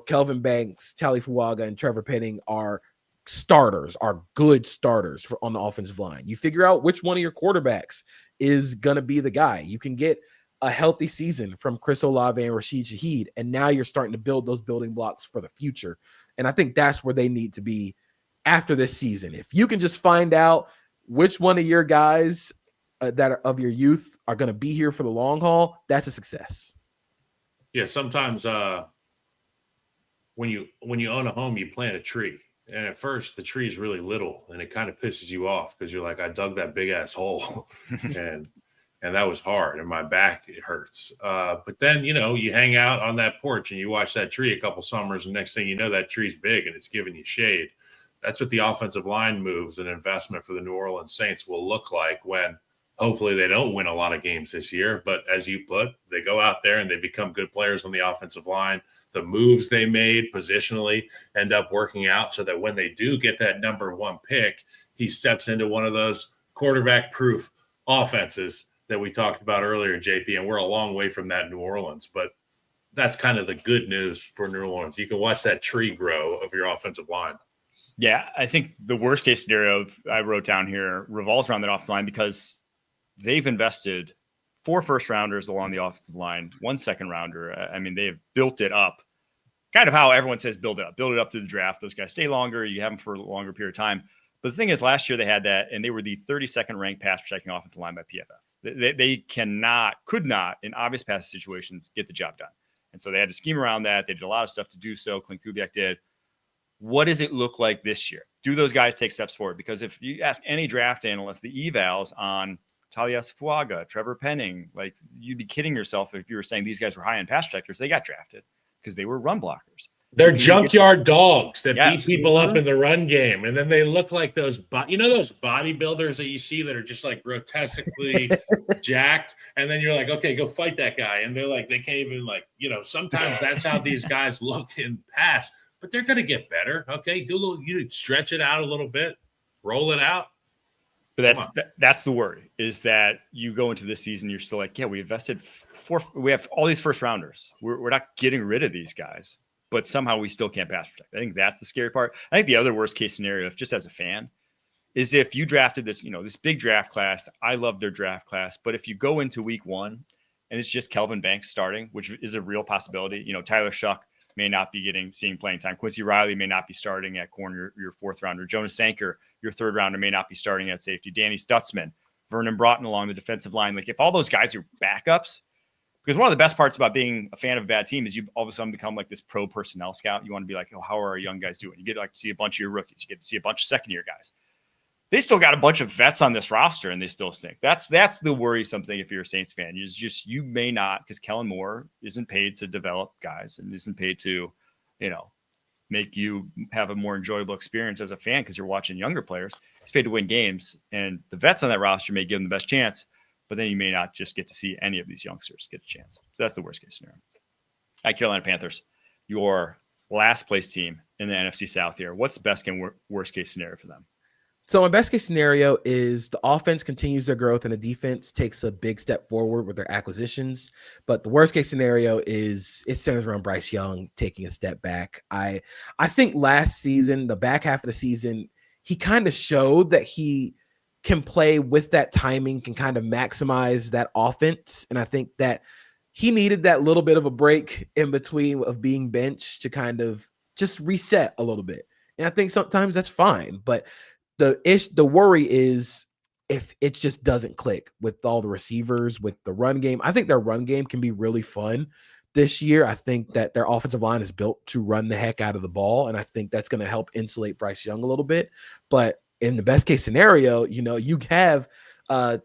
Kelvin Banks, Tali Fuaga, and Trevor Penning are starters, are good starters on the offensive line. You figure out which one of your quarterbacks is going to be the guy. You can get a healthy season from Chris Olave and Rashid Shaheed, and now you're starting to build those building blocks for the future. And I think that's where they need to be after this season. If you can just find out which one of your guys that are of your youth are going to be here for the long haul, that's a success. Yeah, sometimes when you own a home, you plant a tree. And at first, the tree is really little, and it kind of pisses you off because you're like, I dug that big-ass hole. And and that was hard, and my back, it hurts. But then, you hang out on that porch and you watch that tree a couple summers, and next thing you know, that tree's big and it's giving you shade. That's what the offensive line moves and investment for the New Orleans Saints will look like when hopefully they don't win a lot of games this year. But as you put, they go out there and they become good players on the offensive line. The moves they made positionally end up working out so that when they do get that number one pick, he steps into one of those quarterback-proof offenses that we talked about earlier, JP, and we're a long way from that in New Orleans. But that's kind of the good news for New Orleans. You can watch that tree grow of your offensive line. Yeah, I think the worst case scenario I wrote down here revolves around that offensive line because they've invested 4 first-rounders along the offensive line, 1 second-rounder. I mean, they've built it up. Kind of how everyone says build it up. Build it up through the draft. Those guys stay longer. You have them for a longer period of time. But the thing is, last year they had that, and they were the 32nd ranked pass protecting offensive line by PFF. They could not, in obvious pass situations, get the job done. And so they had to scheme around that. They did a lot of stuff to do so. Clint Kubiak did. What does it look like this year? Do those guys take steps forward? Because if you ask any draft analyst, the evals on Talias Fuaga, Trevor Penning, like you'd be kidding yourself if you were saying these guys were high-end pass protectors. They got drafted because they were run blockers. They're junkyard dogs that Yes. beat people up in the run game. And then they look like those bodybuilders that you see that are just like grotesquely jacked. And then you're like, okay, go fight that guy. And they're like, they can't even sometimes that's how these guys look in pass. But they're going to get better. Okay, you stretch it out a little bit, roll it out. But that's the worry, is that you go into this season, you're still like, yeah, we invested we have all these first rounders. We're not getting rid of these guys, but somehow we still can't pass protect. I think that's the scary part. I think the other worst case scenario, if just as a fan, is if you drafted this, this big draft class. I love their draft class, but if you go into week 1 and it's just Kelvin Banks starting, which is a real possibility, Tyler Shuck may not be seeing playing time. Quincy Riley may not be starting at corner, your 4th rounder. Jonas Sanker, your 3rd rounder, may not be starting at safety. Danny Stutzman, Vernon Broughton along the defensive line. Like if all those guys are backups, because one of the best parts about being a fan of a bad team is you all of a sudden become like this pro personnel scout. You want to be like, oh, how are our young guys doing? You get to see a bunch of your rookies. You get to see a bunch of second-year guys. They still got a bunch of vets on this roster, and they still stink. That's the worrisome thing if you're a Saints fan. You may not, because Kellen Moore isn't paid to develop guys and isn't paid to, make you have a more enjoyable experience as a fan because you're watching younger players. He's paid to win games, and the vets on that roster may give them the best chance, but then you may not just get to see any of these youngsters get a chance. So that's the worst case scenario. All right, Carolina Panthers, your last place team in the NFC South here. What's the best and worst case scenario for them? So my best case scenario is the offense continues their growth and the defense takes a big step forward with their acquisitions. But the worst case scenario is it centers around Bryce Young taking a step back. I think last season, the back half of the season, he kind of showed that he can play with that timing, can kind of maximize that offense. And I think that he needed that little bit of a break in between of being benched to kind of just reset a little bit. And I think sometimes that's fine, but the worry is if it just doesn't click with all the receivers, with the run game. I think their run game can be really fun this year. I think that their offensive line is built to run the heck out of the ball, and I think that's going to help insulate Bryce Young a little bit. But in the best case scenario, you have Tedero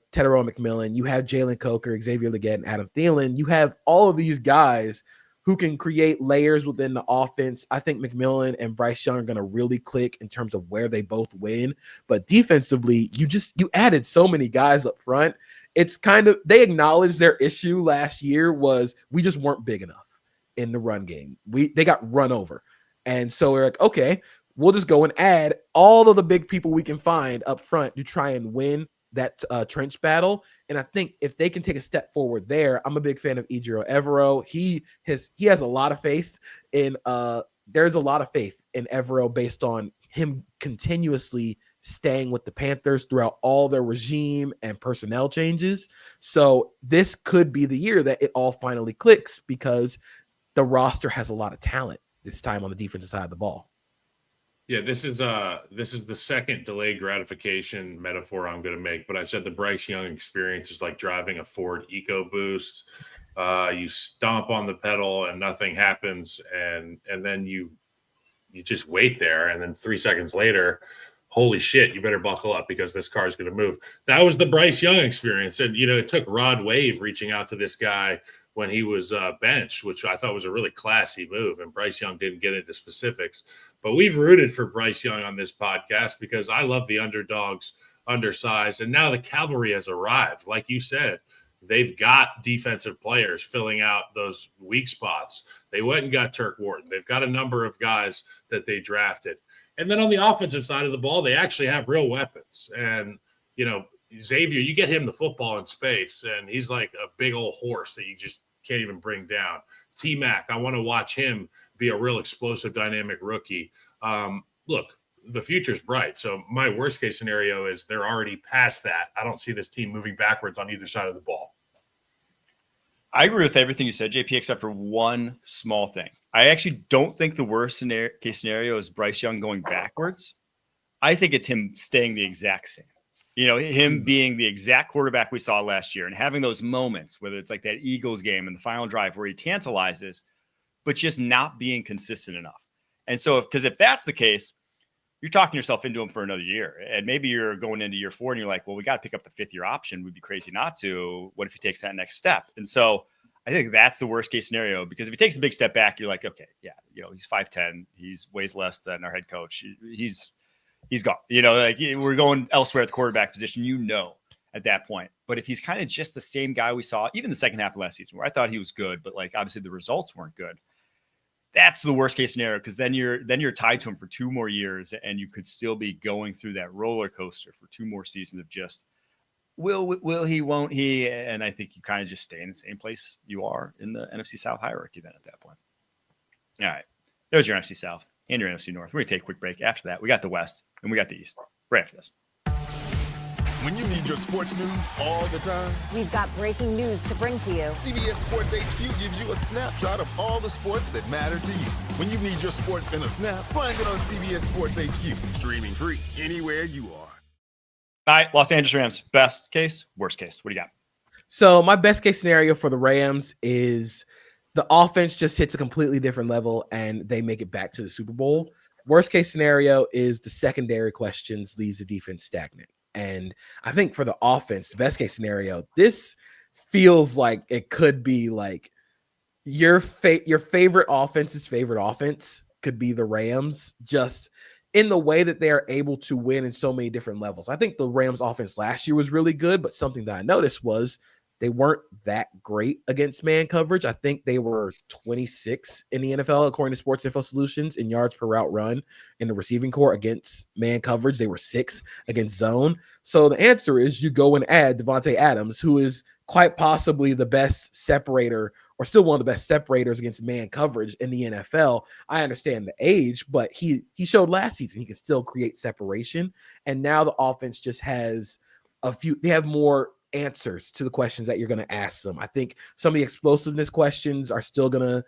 McMillan, you have Jalen Coker, Xavier Legette, and Adam Thielen. You have all of these guys who can create layers within the offense. I think McMillan and Bryce Young are going to really click in terms of where they both win. But defensively, you added so many guys up front. It's kind of, they acknowledged their issue last year was we just weren't big enough in the run game. They got run over. And so we're like, okay, we'll just go and add all of the big people we can find up front to try and win that trench battle. And I think if they can take a step forward there, I'm a big fan of Ejiro Evero. He has a lot of faith in there's a lot of faith in Evero based on him continuously staying with the Panthers throughout all their regime and personnel changes. So this could be the year that it all finally clicks because the roster has a lot of talent this time on the defensive side of the ball. Yeah, this is the second delayed gratification metaphor I'm going to make, but I said the Bryce Young experience is like driving a Ford EcoBoost. You stomp on the pedal and nothing happens, and then you just wait there, and then 3 seconds later, holy shit, you better buckle up because this car is going to move. That was the Bryce Young experience. And, it took Rod Wave reaching out to this guy when he was benched, which I thought was a really classy move. And Bryce Young didn't get into specifics. But we've rooted for Bryce Young on this podcast because I love the underdogs, undersized. And now the cavalry has arrived. Like you said, they've got defensive players filling out those weak spots. They went and got Turk Wharton. They've got a number of guys that they drafted. And then on the offensive side of the ball, they actually have real weapons. And, Xavier, you get him the football in space, and he's like a big old horse that you just can't even bring down. T-Mac, I want to watch him be a real explosive, dynamic rookie. Look, the future's bright. So my worst case scenario is they're already past that. I don't see this team moving backwards on either side of the ball. I agree with everything you said, JP, except for one small thing. I actually don't think the worst case scenario is Bryce Young going backwards. I think it's him staying the exact same. Him being the exact quarterback we saw last year and having those moments, whether it's like that Eagles game in the final drive where he tantalizes, but just not being consistent enough. And so, because if that's the case, you're talking yourself into him for another year. And maybe you're going into year 4 and you're like, well, we got to pick up the 5th-year option. We'd be crazy not to. What if he takes that next step? And so I think that's the worst case scenario, because if he takes a big step back, you're like, okay, yeah, he's 5'10", he's weighs less than our head coach. He's gone. We're going elsewhere at the quarterback position, at that point. But if he's kind of just the same guy we saw, even the second half of last season, where I thought he was good, but obviously the results weren't good. That's the worst case scenario, because then you're tied to him for 2 more years, and you could still be going through that roller coaster for 2 more seasons of just will he, won't he? And I think you kind of just stay in the same place you are in the NFC South hierarchy then at that point. All right. There's your NFC South and your NFC North. We're going to take a quick break. After that, we got the West and we got the East. Right after this. When you need your sports news all the time, we've got breaking news to bring to you. CBS Sports HQ gives you a snapshot of all the sports that matter to you. When you need your sports in a snap, find it on CBS Sports HQ. Streaming free anywhere you are. All right, Los Angeles Rams. Best case, worst case. What do you got? So my best case scenario for the Rams is the offense just hits a completely different level and they make it back to the Super Bowl. Worst case scenario is the secondary questions leaves the defense stagnant. And I think for the offense, the best case scenario, this feels like it could be like your favorite offense's favorite offense could be the Rams, just in the way that they are able to win in so many different levels. I think the Rams offense last year was really good, but something that I noticed was they weren't that great against man coverage. I think they were 26 in the NFL, according to Sports Info Solutions, in yards per route run in the receiving corps against man coverage. They were 6 against zone. So the answer is you go and add Devontae Adams, who is quite possibly the best separator, or still one of the best separators against man coverage in the NFL. I understand the age, but he showed last season he can still create separation. And now the offense just has they have more answers to the questions that you're going to ask them. I think some of the explosiveness questions are still going to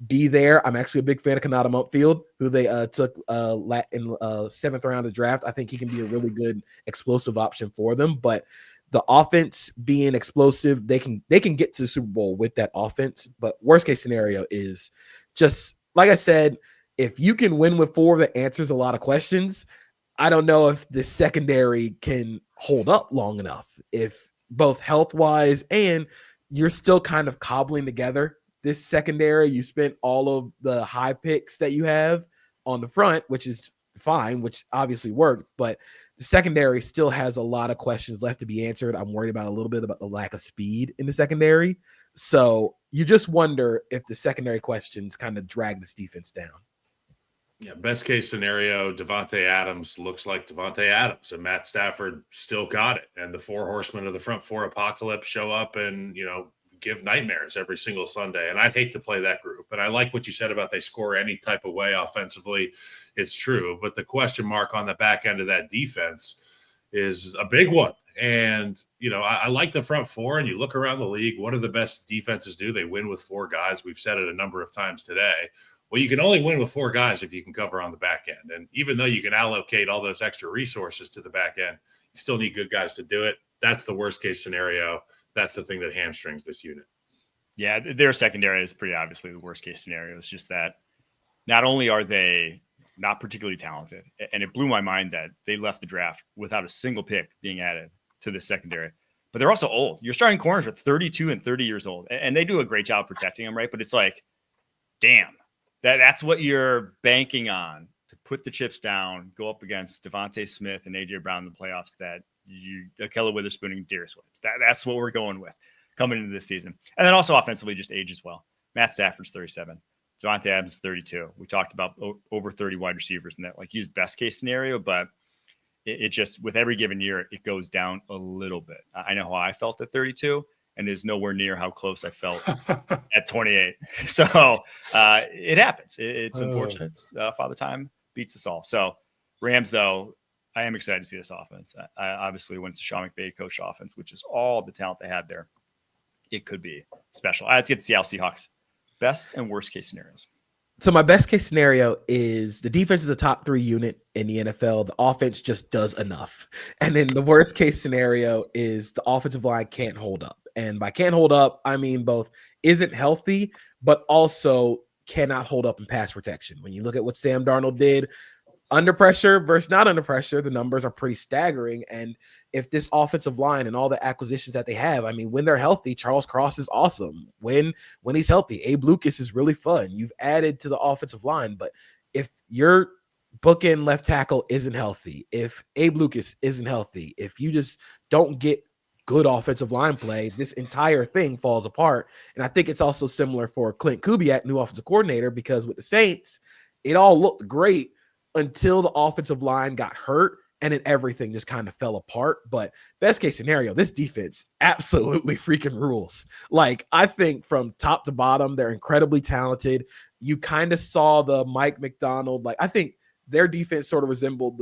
be there. I'm actually a big fan of Kanata Mumpfield, who they took in 7th round of draft. I think he can be a really good explosive option for them, but the offense being explosive, they can get to the Super Bowl with that offense. But worst case scenario is just, like I said, if you can win with 4 that answers a lot of questions, I don't know if the secondary can hold up long enough, if both health-wise and you're still kind of cobbling together this secondary. You spent all of the high picks that you have on the front, which is fine, which obviously worked, but the secondary still has a lot of questions left to be answered. I'm worried about a little bit about the lack of speed in the secondary. So you just wonder if the secondary questions kind of drag this defense down. Yeah, best case scenario, Devontae Adams looks like Devontae Adams, and Matt Stafford still got it. And the 4 horsemen of the front 4 apocalypse show up and, give nightmares every single Sunday. And I'd hate to play that group. And I like what you said about they score any type of way offensively. It's true. But the question mark on the back end of that defense is a big one. And, I like the front 4, and you look around the league, what do the best defenses do? They win with 4 guys. We've said it a number of times today. Well, you can only win with 4 guys if you can cover on the back end. And even though you can allocate all those extra resources to the back end, you still need good guys to do it. That's the worst case scenario. That's the thing that hamstrings this unit. Yeah, their secondary is pretty obviously the worst case scenario. It's just that not only are they not particularly talented. And it blew my mind that they left the draft without a single pick being added to the secondary. But they're also old. Your starting corners are 32 and 30 years old. And they do a great job protecting them, right? But it's like, damn, that's what you're banking on to put the chips down, go up against Devontae Smith and A.J. Brown in the playoffs that Ahkello Witherspoon and Darius Williams. That's what we're going with coming into this season. And then also offensively, just age as well. Matt Stafford's 37. Devontae Adams is 32. We talked about over 30 wide receivers in that. Like, he's best case scenario, but it just, with every given year, it goes down a little bit. I know how I felt at 32, and is nowhere near how close I felt at 28. So it happens. It's unfortunate. Father Time beats us all. So Rams, though, I am excited to see this offense. I obviously, when it's a Sean McVay coach offense, which is all the talent they have there, it could be special. Let's get to Seattle Seahawks. Best and worst case scenarios. So my best case scenario is the defense is a top 3 unit in the NFL. The offense just does enough. And then the worst case scenario is the offensive line can't hold up. And by can't hold up, I mean both isn't healthy, but also cannot hold up in pass protection. When you look at what Sam Darnold did under pressure versus not under pressure, the numbers are pretty staggering. And if this offensive line and all the acquisitions that they have, I mean, when they're healthy, Charles Cross is awesome. When he's healthy, Abe Lucas is really fun. You've added to the offensive line, but if your bookend left tackle isn't healthy, if Abe Lucas isn't healthy, if you just don't get good offensive line play, this entire thing falls apart. And I think it's also similar for Clint Kubiak, new offensive coordinator, because with the Saints, it all looked great until the offensive line got hurt, and then everything just kind of fell apart. But best case scenario, this defense absolutely freaking rules. Like, I think from top to bottom, they're incredibly talented. You kind of saw the Mike McDonald, like, I think their defense sort of resembled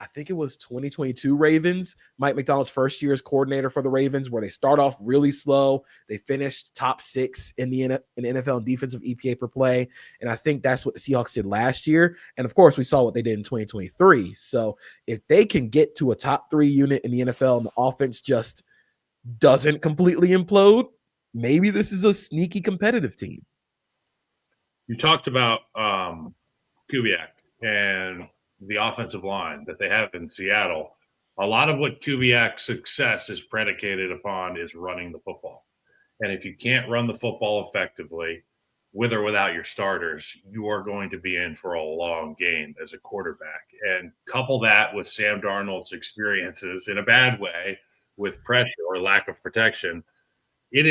I think it was 2022 Ravens, Mike McDonald's first year as coordinator for the Ravens, where they start off really slow. They finished top 6 in the NFL defensive EPA per play. And I think that's what the Seahawks did last year. And of course, we saw what they did in 2023. So if they can get to a top 3 unit in the NFL and the offense just doesn't completely implode, maybe this is a sneaky competitive team. You talked about Kubiak and the offensive line that they have in Seattle. A lot of what Kubiak's success is predicated upon is running the football. And if you can't run the football effectively, with or without your starters, you are going to be in for a long game as a quarterback. And couple that with Sam Darnold's experiences in a bad way with pressure or lack of protection, it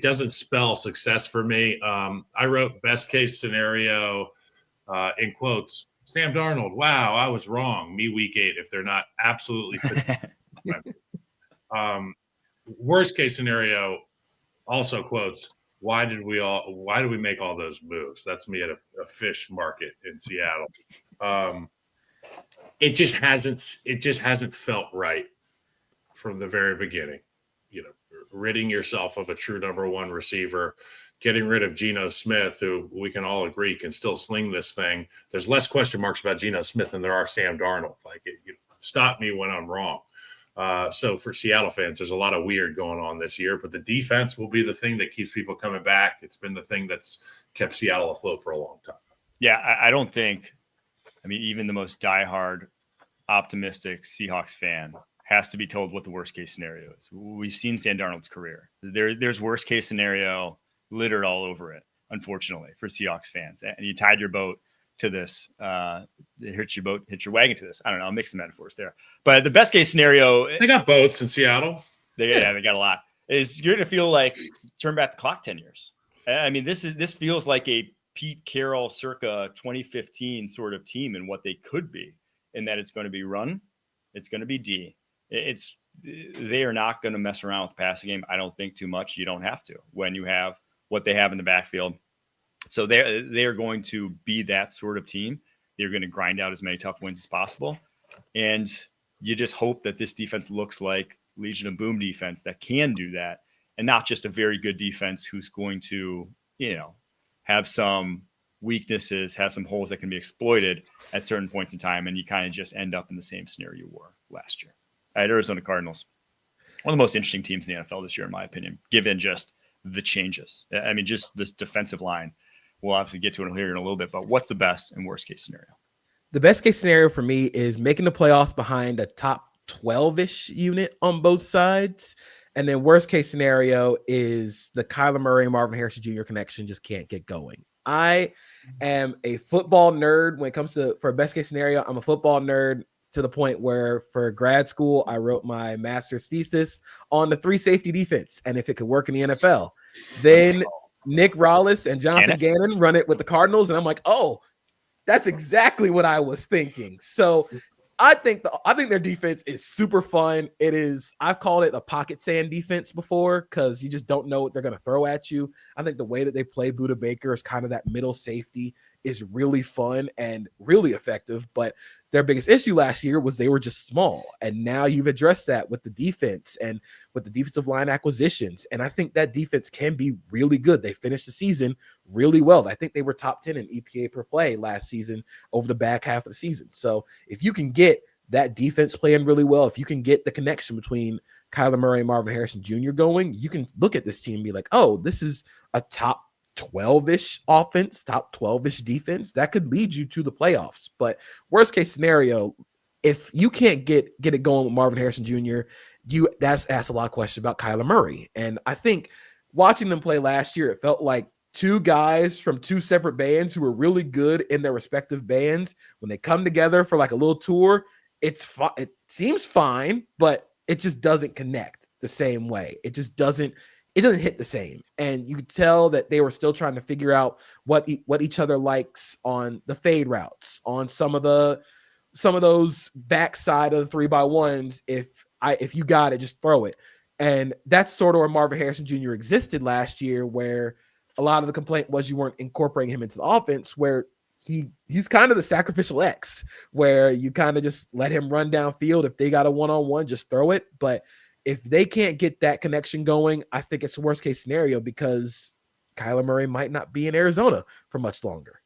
doesn't spell success for me. I wrote best case scenario in quotes, Sam Darnold, wow, I was wrong. Me week 8 if they're not absolutely worst case scenario, also quotes, why did we make all those moves? That's me at a fish market in Seattle. It just hasn't felt right from the very beginning. You know, ridding yourself of a true number 1 receiver, getting rid of Geno Smith, who we can all agree can still sling this thing. There's less question marks about Geno Smith than there are Sam Darnold. Like, stop me when I'm wrong. So for Seattle fans, there's a lot of weird going on this year, but the defense will be the thing that keeps people coming back. It's been the thing that's kept Seattle afloat for a long time. Yeah, I don't think, even the most diehard, optimistic Seahawks fan has to be told what the worst case scenario is. We've seen Sam Darnold's career. There's worst case scenario littered all over it, unfortunately, for Seahawks fans. And you tied your boat to this, hit your wagon to this. I don't know, I'll mix the metaphors there. But the best case scenario, they got boats in Seattle. They got a lot. Is you're gonna feel like turn back the clock 10 years. This feels like a Pete Carroll circa 2015 sort of team and what they could be, in that it's going to be run, it's going to be D. They are not going to mess around with the passing game. I don't think too much. You don't have to when you have what they have in the backfield. So they're going to be that sort of team. They're going to grind out as many tough wins as possible. And you just hope that this defense looks like Legion of Boom defense that can do that, and not just a very good defense who's going to, have some weaknesses, have some holes that can be exploited at certain points in time. And you kind of just end up in the same scenario you were last year. Arizona Cardinals, one of the most interesting teams in the NFL this year, in my opinion, given just the changes. Just this defensive line. we'll obviously get to it here in a little bit, but what's the best and worst case scenario? The best case scenario for me is making the playoffs behind a top 12-ish unit on both sides. And then worst case scenario is the Kyler Murray, Marvin Harrison Jr. connection just can't get going. I am a football nerd when it comes to, for best case scenario, I'm a football nerd to the point where for grad school, I wrote my master's thesis on the 3 safety defense and if it could work in the NFL. Then Nick Rollis and Jonathan Gannon run it with the Cardinals. And I'm like, oh, that's exactly what I was thinking. So I think their defense is super fun. It is, I've called it a pocket sand defense before because you just don't know what they're going to throw at you. I think the way that they play Budda Baker is kind of that middle safety is really fun and really effective. But their biggest issue last year was they were just small. And now you've addressed that with the defense and with the defensive line acquisitions. And I think that defense can be really good. They finished the season really well. I think they were top 10 in EPA per play last season over the back half of the season. So if you can get that defense playing really well, if you can get the connection between Kyler Murray and Marvin Harrison Jr. going, you can look at this team and be like, oh, this is a top 12-ish offense, top 12-ish defense that could lead you to the playoffs. But worst case scenario, if you can't get it going with Marvin Harrison Jr., that's asked a lot of questions about Kyler Murray. And I think watching them play last year, it felt like 2 guys from 2 separate bands who were really good in their respective bands. When they come together for like a little tour, it seems fine, but it just doesn't connect the same way. It doesn't hit the same. And you could tell that they were still trying to figure out what each other likes on the fade routes, on some of those backside of the 3x1s. If you got it, just throw it. And that's sort of where Marvin Harrison Jr. existed last year, where a lot of the complaint was you weren't incorporating him into the offense, where he's kind of the sacrificial X, where you kind of just let him run downfield. If they got a one-on-one, just throw it. But if they can't get that connection going, I think it's the worst case scenario because Kyler Murray might not be in Arizona for much longer.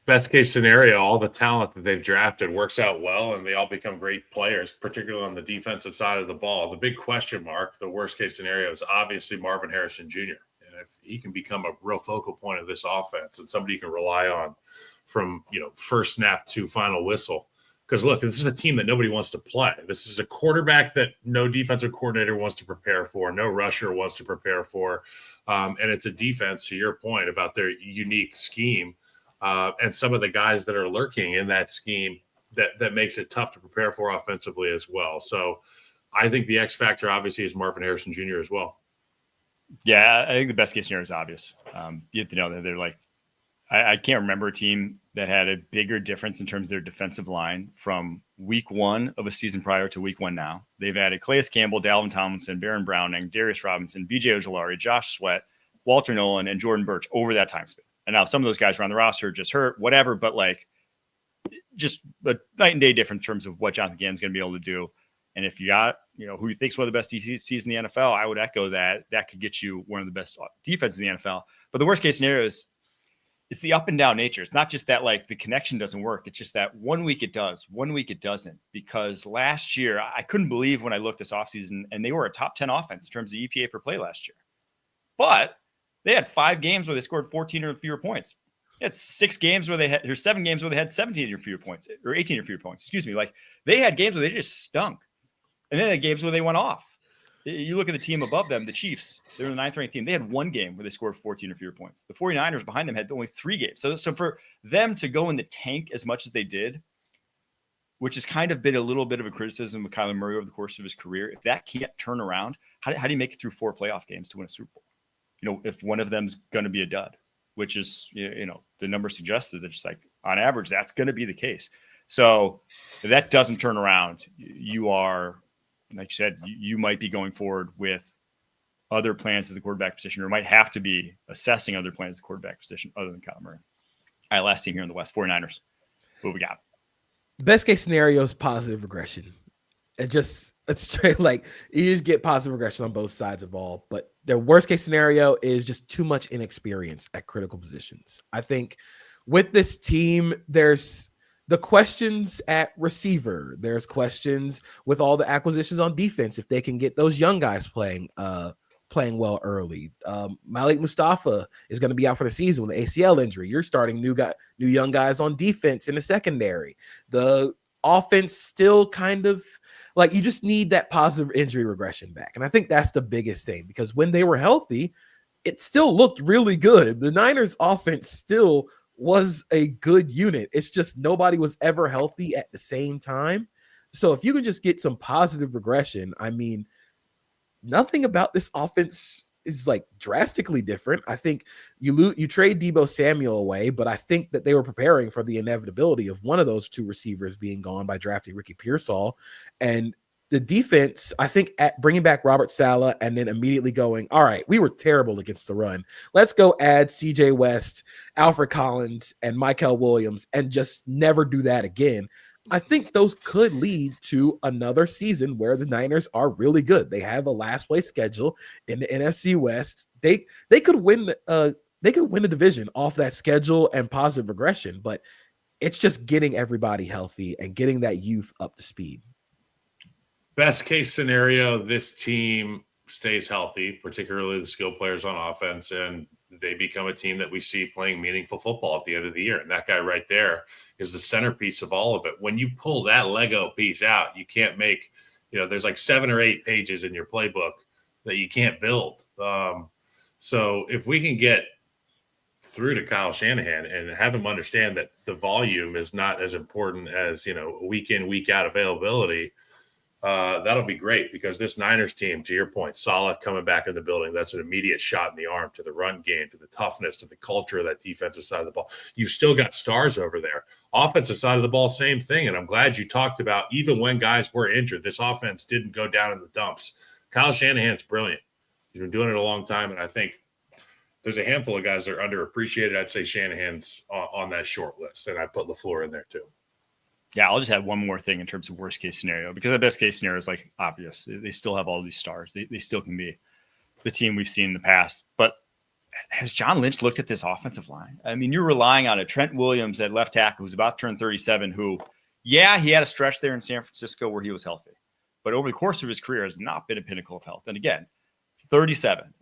Best case scenario, all the talent that they've drafted works out well and they all become great players, particularly on the defensive side of the ball. The big question mark, the worst case scenario, is obviously Marvin Harrison Jr. And if he can become a real focal point of this offense and somebody you can rely on from, first snap to final whistle. Because look, this is a team that nobody wants to play. This is a quarterback that no defensive coordinator wants to prepare for, no rusher wants to prepare for. And it's a defense, to your point, about their unique scheme and some of the guys that are lurking in that scheme that makes it tough to prepare for offensively as well. So I think the X factor obviously is Marvin Harrison Jr. as well. Yeah, I think the best case scenario is obvious. You have to know that they're like, I can't remember a team that had a bigger difference in terms of their defensive line from week 1 of a season prior to week 1 now. They've added Calais Campbell, Dalvin Tomlinson, Baron Browning, Darius Robinson, BJ Ojolari, Josh Sweat, Walter Nolan, and Jordan Birch over that time span. And now some of those guys are on the roster, just hurt, whatever, but like just a night and day difference in terms of what Jonathan Gannon's going to be able to do. And if you got, who you think's one of the best DCs in the NFL, I would echo that. That could get you one of the best defenses in the NFL. But the worst case scenario is it's the up and down nature. It's not just that like the connection doesn't work. It's just that 1 week it does, 1 week it doesn't. Because last year, I couldn't believe when I looked this offseason and they were a top 10 offense in terms of EPA per play last year. But they had 5 games where they scored 14 or fewer points. They had 6 games where there's 7 games where they had 17 or fewer points, or 18 or fewer points. Excuse me. Like they had games where they just stunk. And then they had games where they went off. You look at the team above them, the Chiefs, they're the 9th ranked team. They had 1 game where they scored 14 or fewer points. The 49ers behind them had only 3 games. So for them to go in the tank as much as they did, which has kind of been a little bit of a criticism of Kyler Murray over the course of his career, if that can't turn around, how do you make it through 4 playoff games to win a Super Bowl? If one of them's going to be a dud, which is, the number suggested that just like on average, that's going to be the case. So if that doesn't turn around, you are, like you said, you might be going forward with other plans at the quarterback position, or might have to be assessing other plans at the quarterback position other than Kyler Murray. All right, last team here in the West, 49ers. What we got? The best case scenario is positive regression. It's straight like you just get positive regression on both sides of ball. But the worst case scenario is just too much inexperience at critical positions. I think with this team, there's the questions at receiver. There's questions with all the acquisitions on defense if they can get those young guys playing. playing well early. Malik Mustafa is going to be out for the season with an ACL injury. You're starting new young guys on defense in the secondary. The offense still kind of like, you just need that positive injury regression back. And I think that's the biggest thing, because when they were healthy, it still looked really good. The Niners offense still was a good unit. It's just nobody was ever healthy at the same time. So if you can just get some positive regression, I mean, nothing about this offense is like drastically different. I think you trade Deebo Samuel away, but I think that they were preparing for the inevitability of one of those two receivers being gone by drafting Ricky Pearsall. And the defense, I think, at bringing back Robert Saleh and then immediately going, all right, we were terrible against the run. Let's go add CJ West, Alfred Collins, and Michael Williams and just never do that again. I think those could lead to another season where the Niners are really good. They have a last place schedule in the NFC West. They could win the division off that schedule and positive regression, but it's just getting everybody healthy and getting that youth up to speed. Best case scenario, this team stays healthy, particularly the skill players on offense, and they become a team that we see playing meaningful football at the end of the year. And that guy right there is the centerpiece of all of it. When you pull that Lego piece out, you can't make, there's like 7 or 8 pages in your playbook that you can't build. So if we can get through to Kyle Shanahan and have him understand that the volume is not as important as, week in, week out availability, that'll be great, because this Niners team, to your point, Saleh coming back in the building, that's an immediate shot in the arm to the run game, to the toughness, to the culture of that defensive side of the ball. You've still got stars over there. Offensive side of the ball, same thing. And I'm glad you talked about, even when guys were injured, this offense didn't go down in the dumps. Kyle Shanahan's brilliant. He's been doing it a long time, and I think there's a handful of guys that are underappreciated. I'd say Shanahan's on that short list, and I put LaFleur in there too. Yeah, I'll just add one more thing in terms of worst case scenario, because the best case scenario is like obvious. They still have all these stars. They still can be the team we've seen in the past. But has John Lynch looked at this offensive line? I mean, you're relying on a Trent Williams at left tackle who's about to turn 37, who, he had a stretch there in San Francisco where he was healthy. But over the course of his career has not been a pinnacle of health. And again, 37.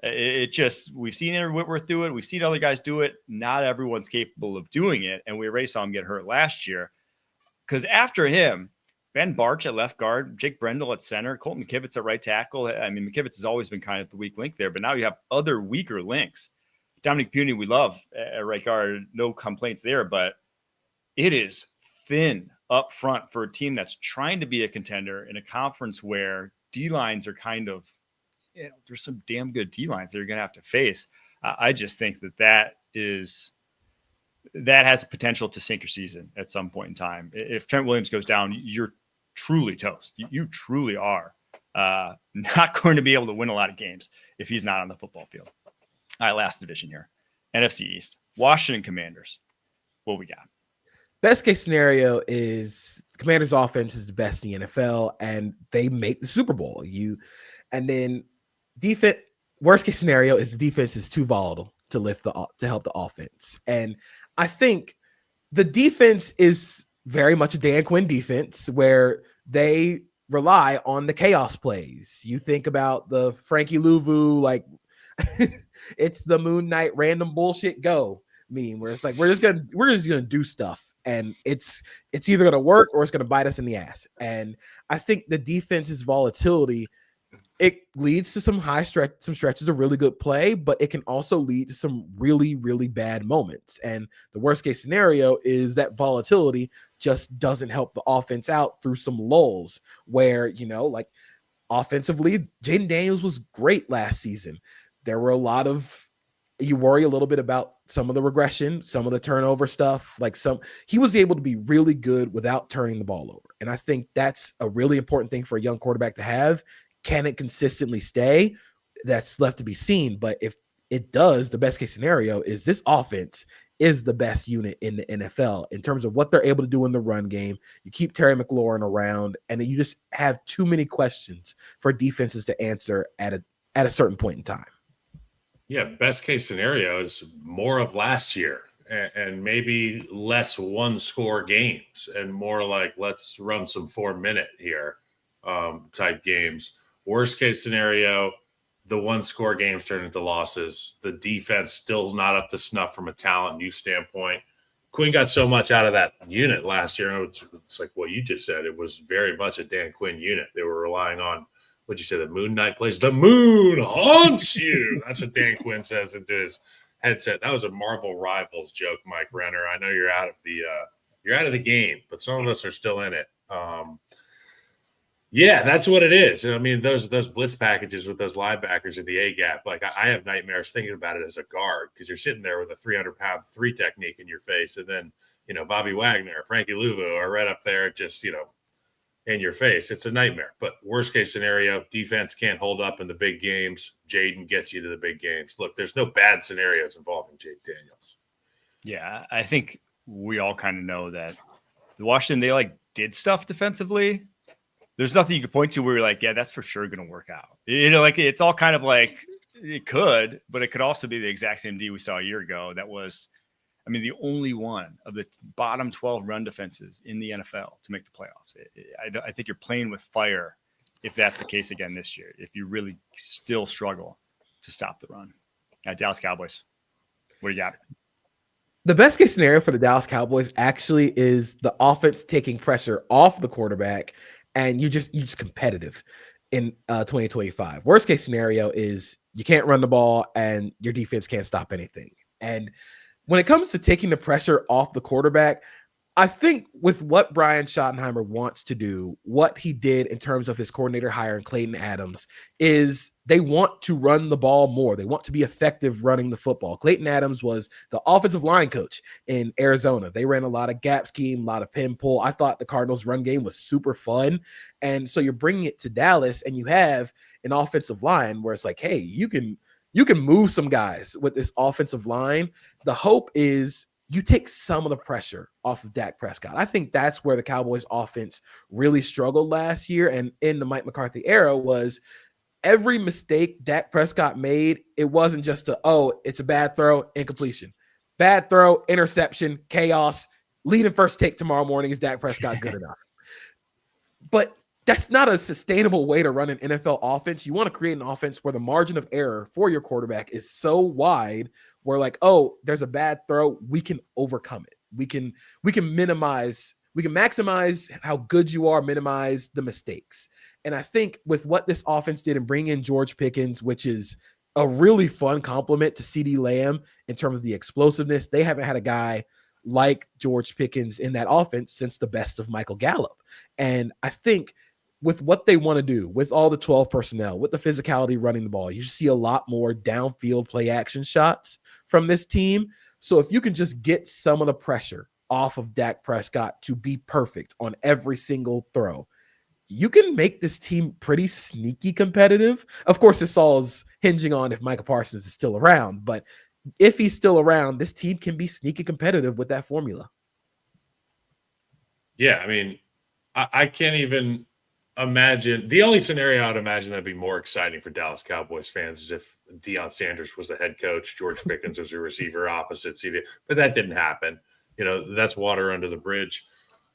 We've seen Aaron Whitworth do it. We've seen other guys do it. Not everyone's capable of doing it. And we already saw him get hurt last year. Because after him, Ben Barch at left guard, Jake Brendel at center, Colton McKivitz at right tackle. I mean, McKivitz has always been kind of the weak link there, but now you have other weaker links. Dominic Puny, we love at right guard, no complaints there, but it is thin up front for a team that's trying to be a contender in a conference where D-lines are kind of, there's some damn good D-lines that you're going to have to face. I just think that has potential to sink your season at some point in time. If Trent Williams goes down, you're truly toast. You truly are not going to be able to win a lot of games if he's not on the football field. All right, last division here. NFC East. Washington Commanders. What we got? Best case scenario is the Commanders' offense is the best in the NFL, and they make the Super Bowl. And then defense. Worst case scenario is the defense is too volatile to help the offense. And I think the defense is very much a Dan Quinn defense where they rely on the chaos plays. You think about the Frankie Louvu, like it's the Moon Knight random bullshit go meme where it's like we're just gonna do stuff and it's either gonna work or it's gonna bite us in the ass. And I think the defense's volatility, it leads to some stretches of really good play, but it can also lead to some really, really bad moments. And the worst case scenario is that volatility just doesn't help the offense out through some lulls where, like offensively, Jaden Daniels was great last season. There were you worry a little bit about some of the regression, some of the turnover stuff, he was able to be really good without turning the ball over. And I think that's a really important thing for a young quarterback to have. Can it consistently stay? That's left to be seen. But if it does, the best case scenario is this offense is the best unit in the NFL in terms of what they're able to do in the run game. You keep Terry McLaurin around, and you just have too many questions for defenses to answer at a certain point in time. Yeah, best case scenario is more of last year and maybe less one-score games and more like let's run some 4-minute here type games. Worst case scenario, the one-score games turn into losses. The defense still not up to snuff from a talent and youth standpoint. Quinn got so much out of that unit last year. It's like what you just said. It was very much a Dan Quinn unit. They were relying on, what'd you say, the Moon Knight plays? The moon haunts you. That's what Dan Quinn says into his headset. That was a Marvel Rivals joke, Mike Renner. I know you're out of the game, but some of us are still in it. Yeah, that's what it is. I mean, those blitz packages with those linebackers in the A gap, like I have nightmares thinking about it as a guard because you're sitting there with a 300-pound three technique in your face, and then Bobby Wagner, Frankie Luvu are right up there, just in your face. It's a nightmare. But worst case scenario, defense can't hold up in the big games. Jaden gets you to the big games. Look, there's no bad scenarios involving Jake Daniels. Yeah, I think we all kind of know that the Washington, they did stuff defensively. There's nothing you could point to where you're like, yeah, that's for sure going to work out. It's all kind of like it could, but it could also be the exact same D we saw a year ago. That was, the only one of the bottom 12 run defenses in the NFL to make the playoffs. I think you're playing with fire if that's the case again this year, if you really still struggle to stop the run. Dallas Cowboys, what do you got? The best case scenario for the Dallas Cowboys actually is the offense taking pressure off the quarterback, and you're just competitive in 2025. Worst case scenario is you can't run the ball and your defense can't stop anything. And when it comes to taking the pressure off the quarterback, I think with what Brian Schottenheimer wants to do, what he did in terms of his coordinator hiring Clayton Adams, is they want to run the ball more. They want to be effective running the football. Clayton Adams was the offensive line coach in Arizona. They ran a lot of gap scheme, a lot of pin pull. I thought the Cardinals' run game was super fun. And so you're bringing it to Dallas, and you have an offensive line where it's like, hey, you can move some guys with this offensive line. The hope is you take some of the pressure off of Dak Prescott. I think that's where the Cowboys offense really struggled last year. And in the Mike McCarthy era was every mistake Dak Prescott made, it wasn't just it's a bad throw, incompletion. Bad throw, interception, chaos. Leading first take tomorrow morning. Is Dak Prescott good enough? But that's not a sustainable way to run an NFL offense. You want to create an offense where the margin of error for your quarterback is so wide where there's a bad throw. We can overcome it. We can maximize how good you are, minimize the mistakes. And I think with what this offense did and bring in George Pickens, which is a really fun compliment to CeeDee Lamb in terms of the explosiveness, they haven't had a guy like George Pickens in that offense since the best of Michael Gallup. And I think with what they want to do, with all the 12 personnel, with the physicality running the ball, you see a lot more downfield play action shots from this team. So if you can just get some of the pressure off of Dak Prescott to be perfect on every single throw, you can make this team pretty sneaky competitive. Of course, this all is hinging on if Micah Parsons is still around, but if he's still around, this team can be sneaky competitive with that formula. Yeah, I can't even imagine. The only scenario I'd imagine that'd be more exciting for Dallas Cowboys fans is if Deion Sanders was the head coach, George Pickens was a receiver opposite CD, but that didn't happen. That's water under the bridge.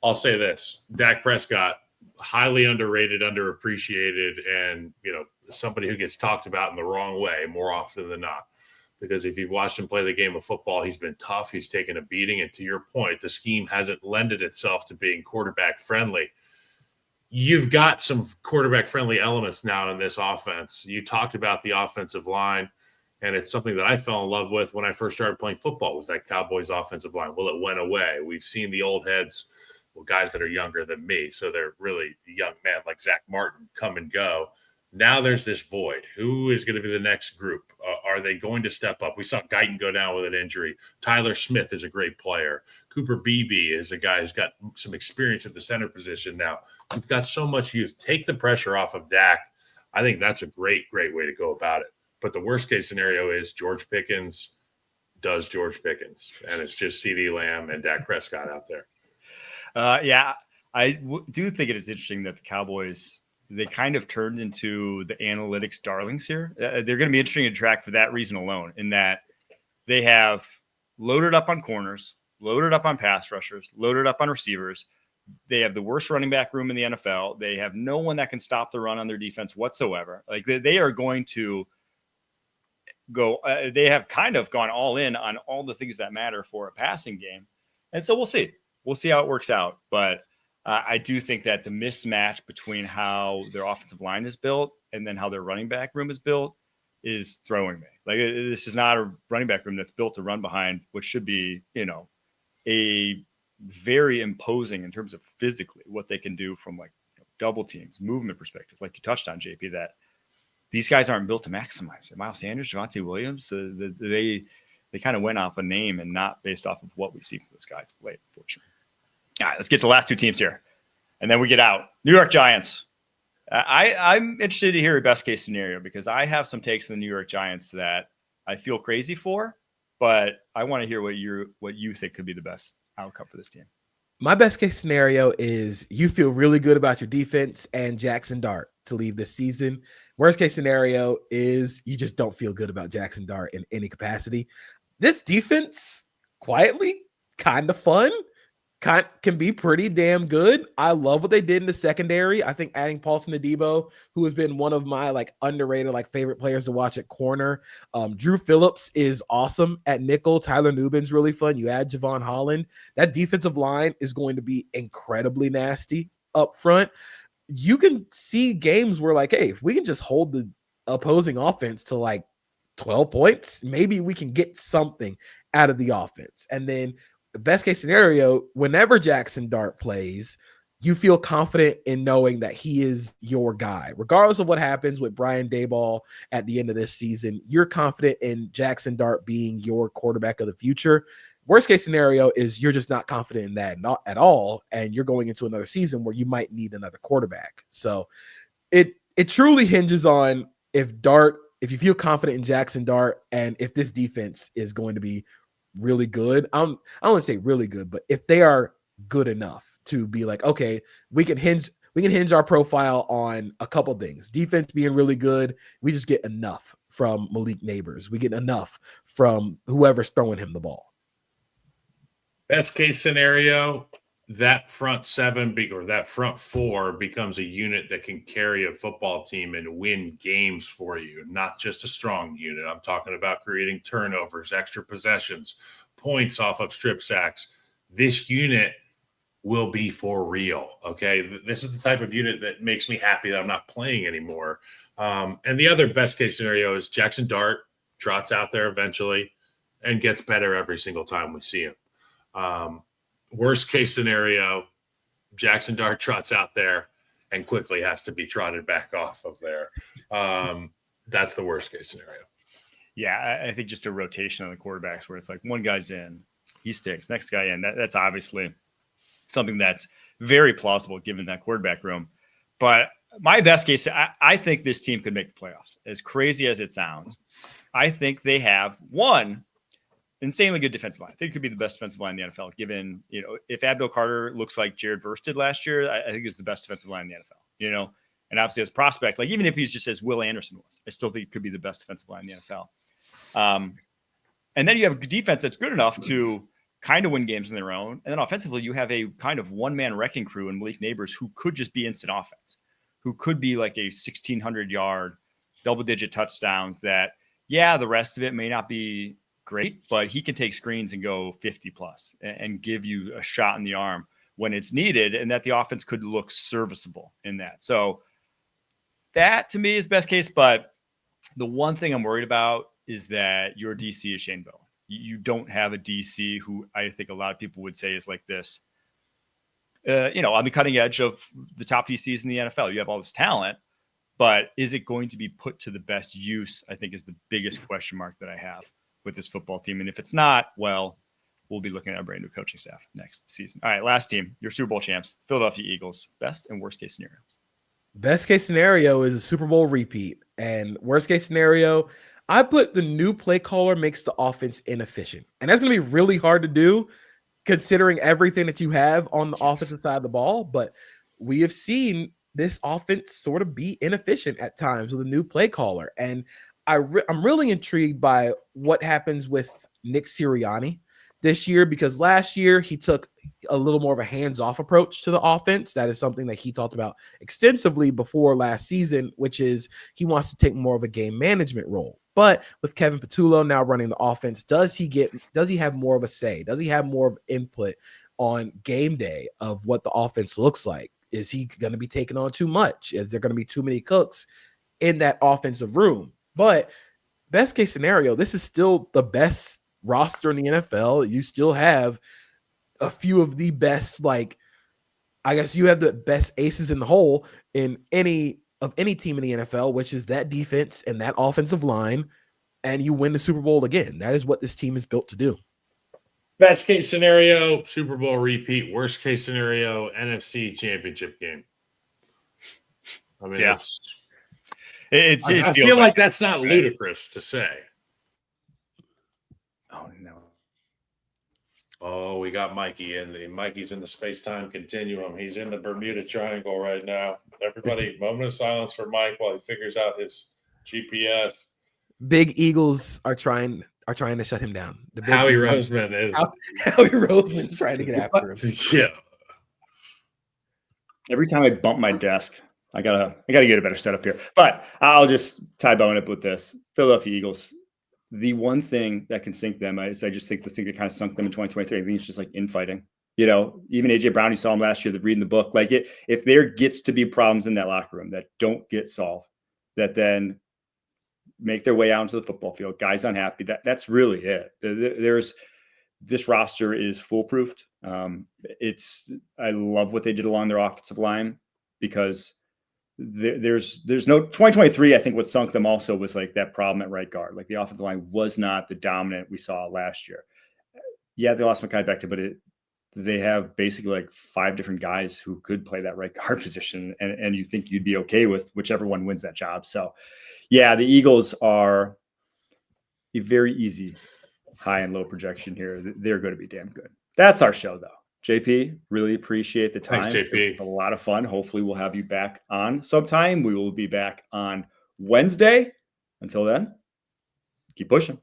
I'll say this: Dak Prescott, highly underrated, underappreciated, and somebody who gets talked about in the wrong way more often than not. Because if you've watched him play the game of football, he's been tough. He's taken a beating. And to your point, the scheme hasn't lended itself to being quarterback friendly. You've got some quarterback friendly elements now in this offense. You talked about the offensive line, and it's something that I fell in love with when I first started playing football was that Cowboys offensive line. Well, it went away. We've seen the old heads, guys that are younger than me, so they're really young men like Zach Martin come and go. Now there's this void. Who is going to be the next group? Are they going to step up? We saw Guyton go down with an injury. Tyler Smith is a great player. Cooper Beebe is a guy who's got some experience at the center position now. We've got so much youth. Take the pressure off of Dak. I think that's a great way to go about it. But the worst case scenario is George Pickens does George Pickens, and it's just CeeDee Lamb and Dak Prescott out there. I do think it is interesting that the Cowboys, they kind of turned into the analytics darlings here. They're going to be interesting to track for that reason alone, in that they have loaded up on corners, loaded up on pass rushers, loaded up on receivers. They have the worst running back room in the NFL. They have no one that can stop the run on their defense whatsoever. They are going to they have kind of gone all in on all the things that matter for a passing game. And so we'll see how it works out. But I do think that the mismatch between how their offensive line is built and then how their running back room is built is throwing me. Like, this is not a running back room that's built to run behind, which should be, a very imposing in terms of physically what they can do from like double teams, movement perspective, like you touched on, JP, that these guys aren't built to maximize it. Miles Sanders, Javonte Williams, they kind of went off a name and not based off of what we see from those guys late, unfortunately. All right, let's get to the last two teams here. And then we get out. New York Giants. I'm interested to hear your best case scenario because I have some takes on the New York Giants that I feel crazy for, but I want to hear what you think could be the best outcome for this team. My best case scenario is you feel really good about your defense and Jackson Dart to leave this season. Worst case scenario is you just don't feel good about Jackson Dart in any capacity. This defense, quietly, kind of fun, can be pretty damn good. I love what they did in the secondary. I think adding Paulson Adebo, who has been one of my underrated favorite players to watch at corner. Drew Phillips is awesome at nickel. Tyler Nubin's really fun. You add Javon Holland. That defensive line is going to be incredibly nasty up front. You can see games where hey, if we can just hold the opposing offense to 12 points, maybe we can get something out of the offense. And then the best case scenario, whenever Jackson Dart plays, you feel confident in knowing that he is your guy. Regardless of what happens with Brian Daboll at the end of this season, you're confident in Jackson Dart being your quarterback of the future. Worst case scenario is you're just not confident in that, not at all, and you're going into another season where you might need another quarterback. So it truly hinges on if you feel confident in Jackson Dart and if this defense is going to be really good. I don't want to say really good, but if they are good enough to be okay, we can hinge our profile on a couple things. Defense being really good, we just get enough from Malik Neighbors. We get enough from whoever's throwing him the ball. Best case scenario, that front seven or that front four becomes a unit that can carry a football team and win games for you, not just a strong unit. I'm talking about creating turnovers, extra possessions, points off of strip sacks. This unit will be for real, okay? This is the type of unit that makes me happy that I'm not playing anymore. And the other best case scenario is Jackson Dart trots out there eventually and gets better every single time we see him. Worst case scenario, Jackson Dart trots out there and quickly has to be trotted back off of there. That's the worst case scenario. Yeah, I think just a rotation on the quarterbacks where it's one guy's in, he sticks, next guy in. That's obviously something that's very plausible given that quarterback room. But my best case, I think this team could make the playoffs. As crazy as it sounds, I think they have one insanely good defensive line. I think it could be the best defensive line in the NFL, given, if Abdul Carter looks like Jared Verse did last year, I think it's the best defensive line in the NFL, and obviously as a prospect, even if he's just as Will Anderson was, I still think it could be the best defensive line in the NFL. And then you have a defense that's good enough to kind of win games on their own. And then offensively, you have a kind of one-man wrecking crew in Malik Neighbors who could just be instant offense, who could be a 1,600-yard, double-digit touchdowns that, the rest of it may not be great, but he can take screens and go 50 plus and give you a shot in the arm when it's needed, and that the offense could look serviceable in that. So that to me is best case. But the one thing I'm worried about is that your DC is Shane Bowen. You don't have a DC who I think a lot of people would say is like this, on the cutting edge of the top DCs in the NFL. You have all this talent, but is it going to be put to the best use? I think is the biggest question mark that I have with this football team. And if it's not, well, we'll be looking at a brand new coaching staff next season. All right, last team, your Super Bowl champs, Philadelphia Eagles. Best and worst case scenario. Best case scenario is a Super Bowl repeat. And worst case scenario, I put the new play caller makes the offense inefficient. And that's going to be really hard to do considering everything that you have on the offensive side of the ball. But we have seen this offense sort of be inefficient at times with a new play caller. And I'm really intrigued by what happens with Nick Sirianni, this year, because last year he took a little more of a hands-off approach to the offense. That is something that he talked about extensively before last season, which is he wants to take more of a game management role. But with Kevin Patullo now running the offense, does he have more of a say? Does he have more of input on game day of what the offense looks like? Is he going to be taking on too much? Is there going to be too many cooks in that offensive room? But best case scenario, this is still the best roster in the NFL. You still have a few of the best, like, I guess you have the best aces in the hole in any team in the NFL, which is that defense and that offensive line, and you win the Super Bowl again. That is what this team is built to do. Best case scenario, Super Bowl repeat. Worst case scenario, NFC Championship game. I mean, Yeah. I feel like that's not ludicrous to say. Oh, no. Oh, we got Mikey in. Mikey's in the space-time continuum. He's in the Bermuda Triangle right now. Everybody, moment of silence for Mike while he figures out his GPS. Big Eagles are trying to shut him down. Howie Roseman is. Howie Roseman's trying to get after him. Yeah. Every time I bump my desk, I gotta get a better setup here. But I'll just tie bone up with this. Philadelphia Eagles. The one thing that can sink them is I just think the thing that kind of sunk them in 2023. I think it's just like infighting. You know, even AJ Brown, you saw him last year, reading the book. Like if there gets to be problems in that locker room that don't get solved, that then make their way out into the football field, guys unhappy. That's really it. This roster is foolproofed. I love what they did along their offensive line, because there's no 2023. I think what sunk them also was like that problem at right guard. Like the offensive line was not the dominant we saw last year. Yeah, they lost Micah, but they have basically like 5 different guys who could play that right guard position, and you think you'd be okay with whichever one wins that job. So, yeah, the Eagles are a very easy high and low projection here. They're going to be damn good. That's our show, though. JP, really appreciate the time. Thanks, JP. A lot of fun. Hopefully we'll have you back on sometime. We will be back on Wednesday. Until then, keep pushing.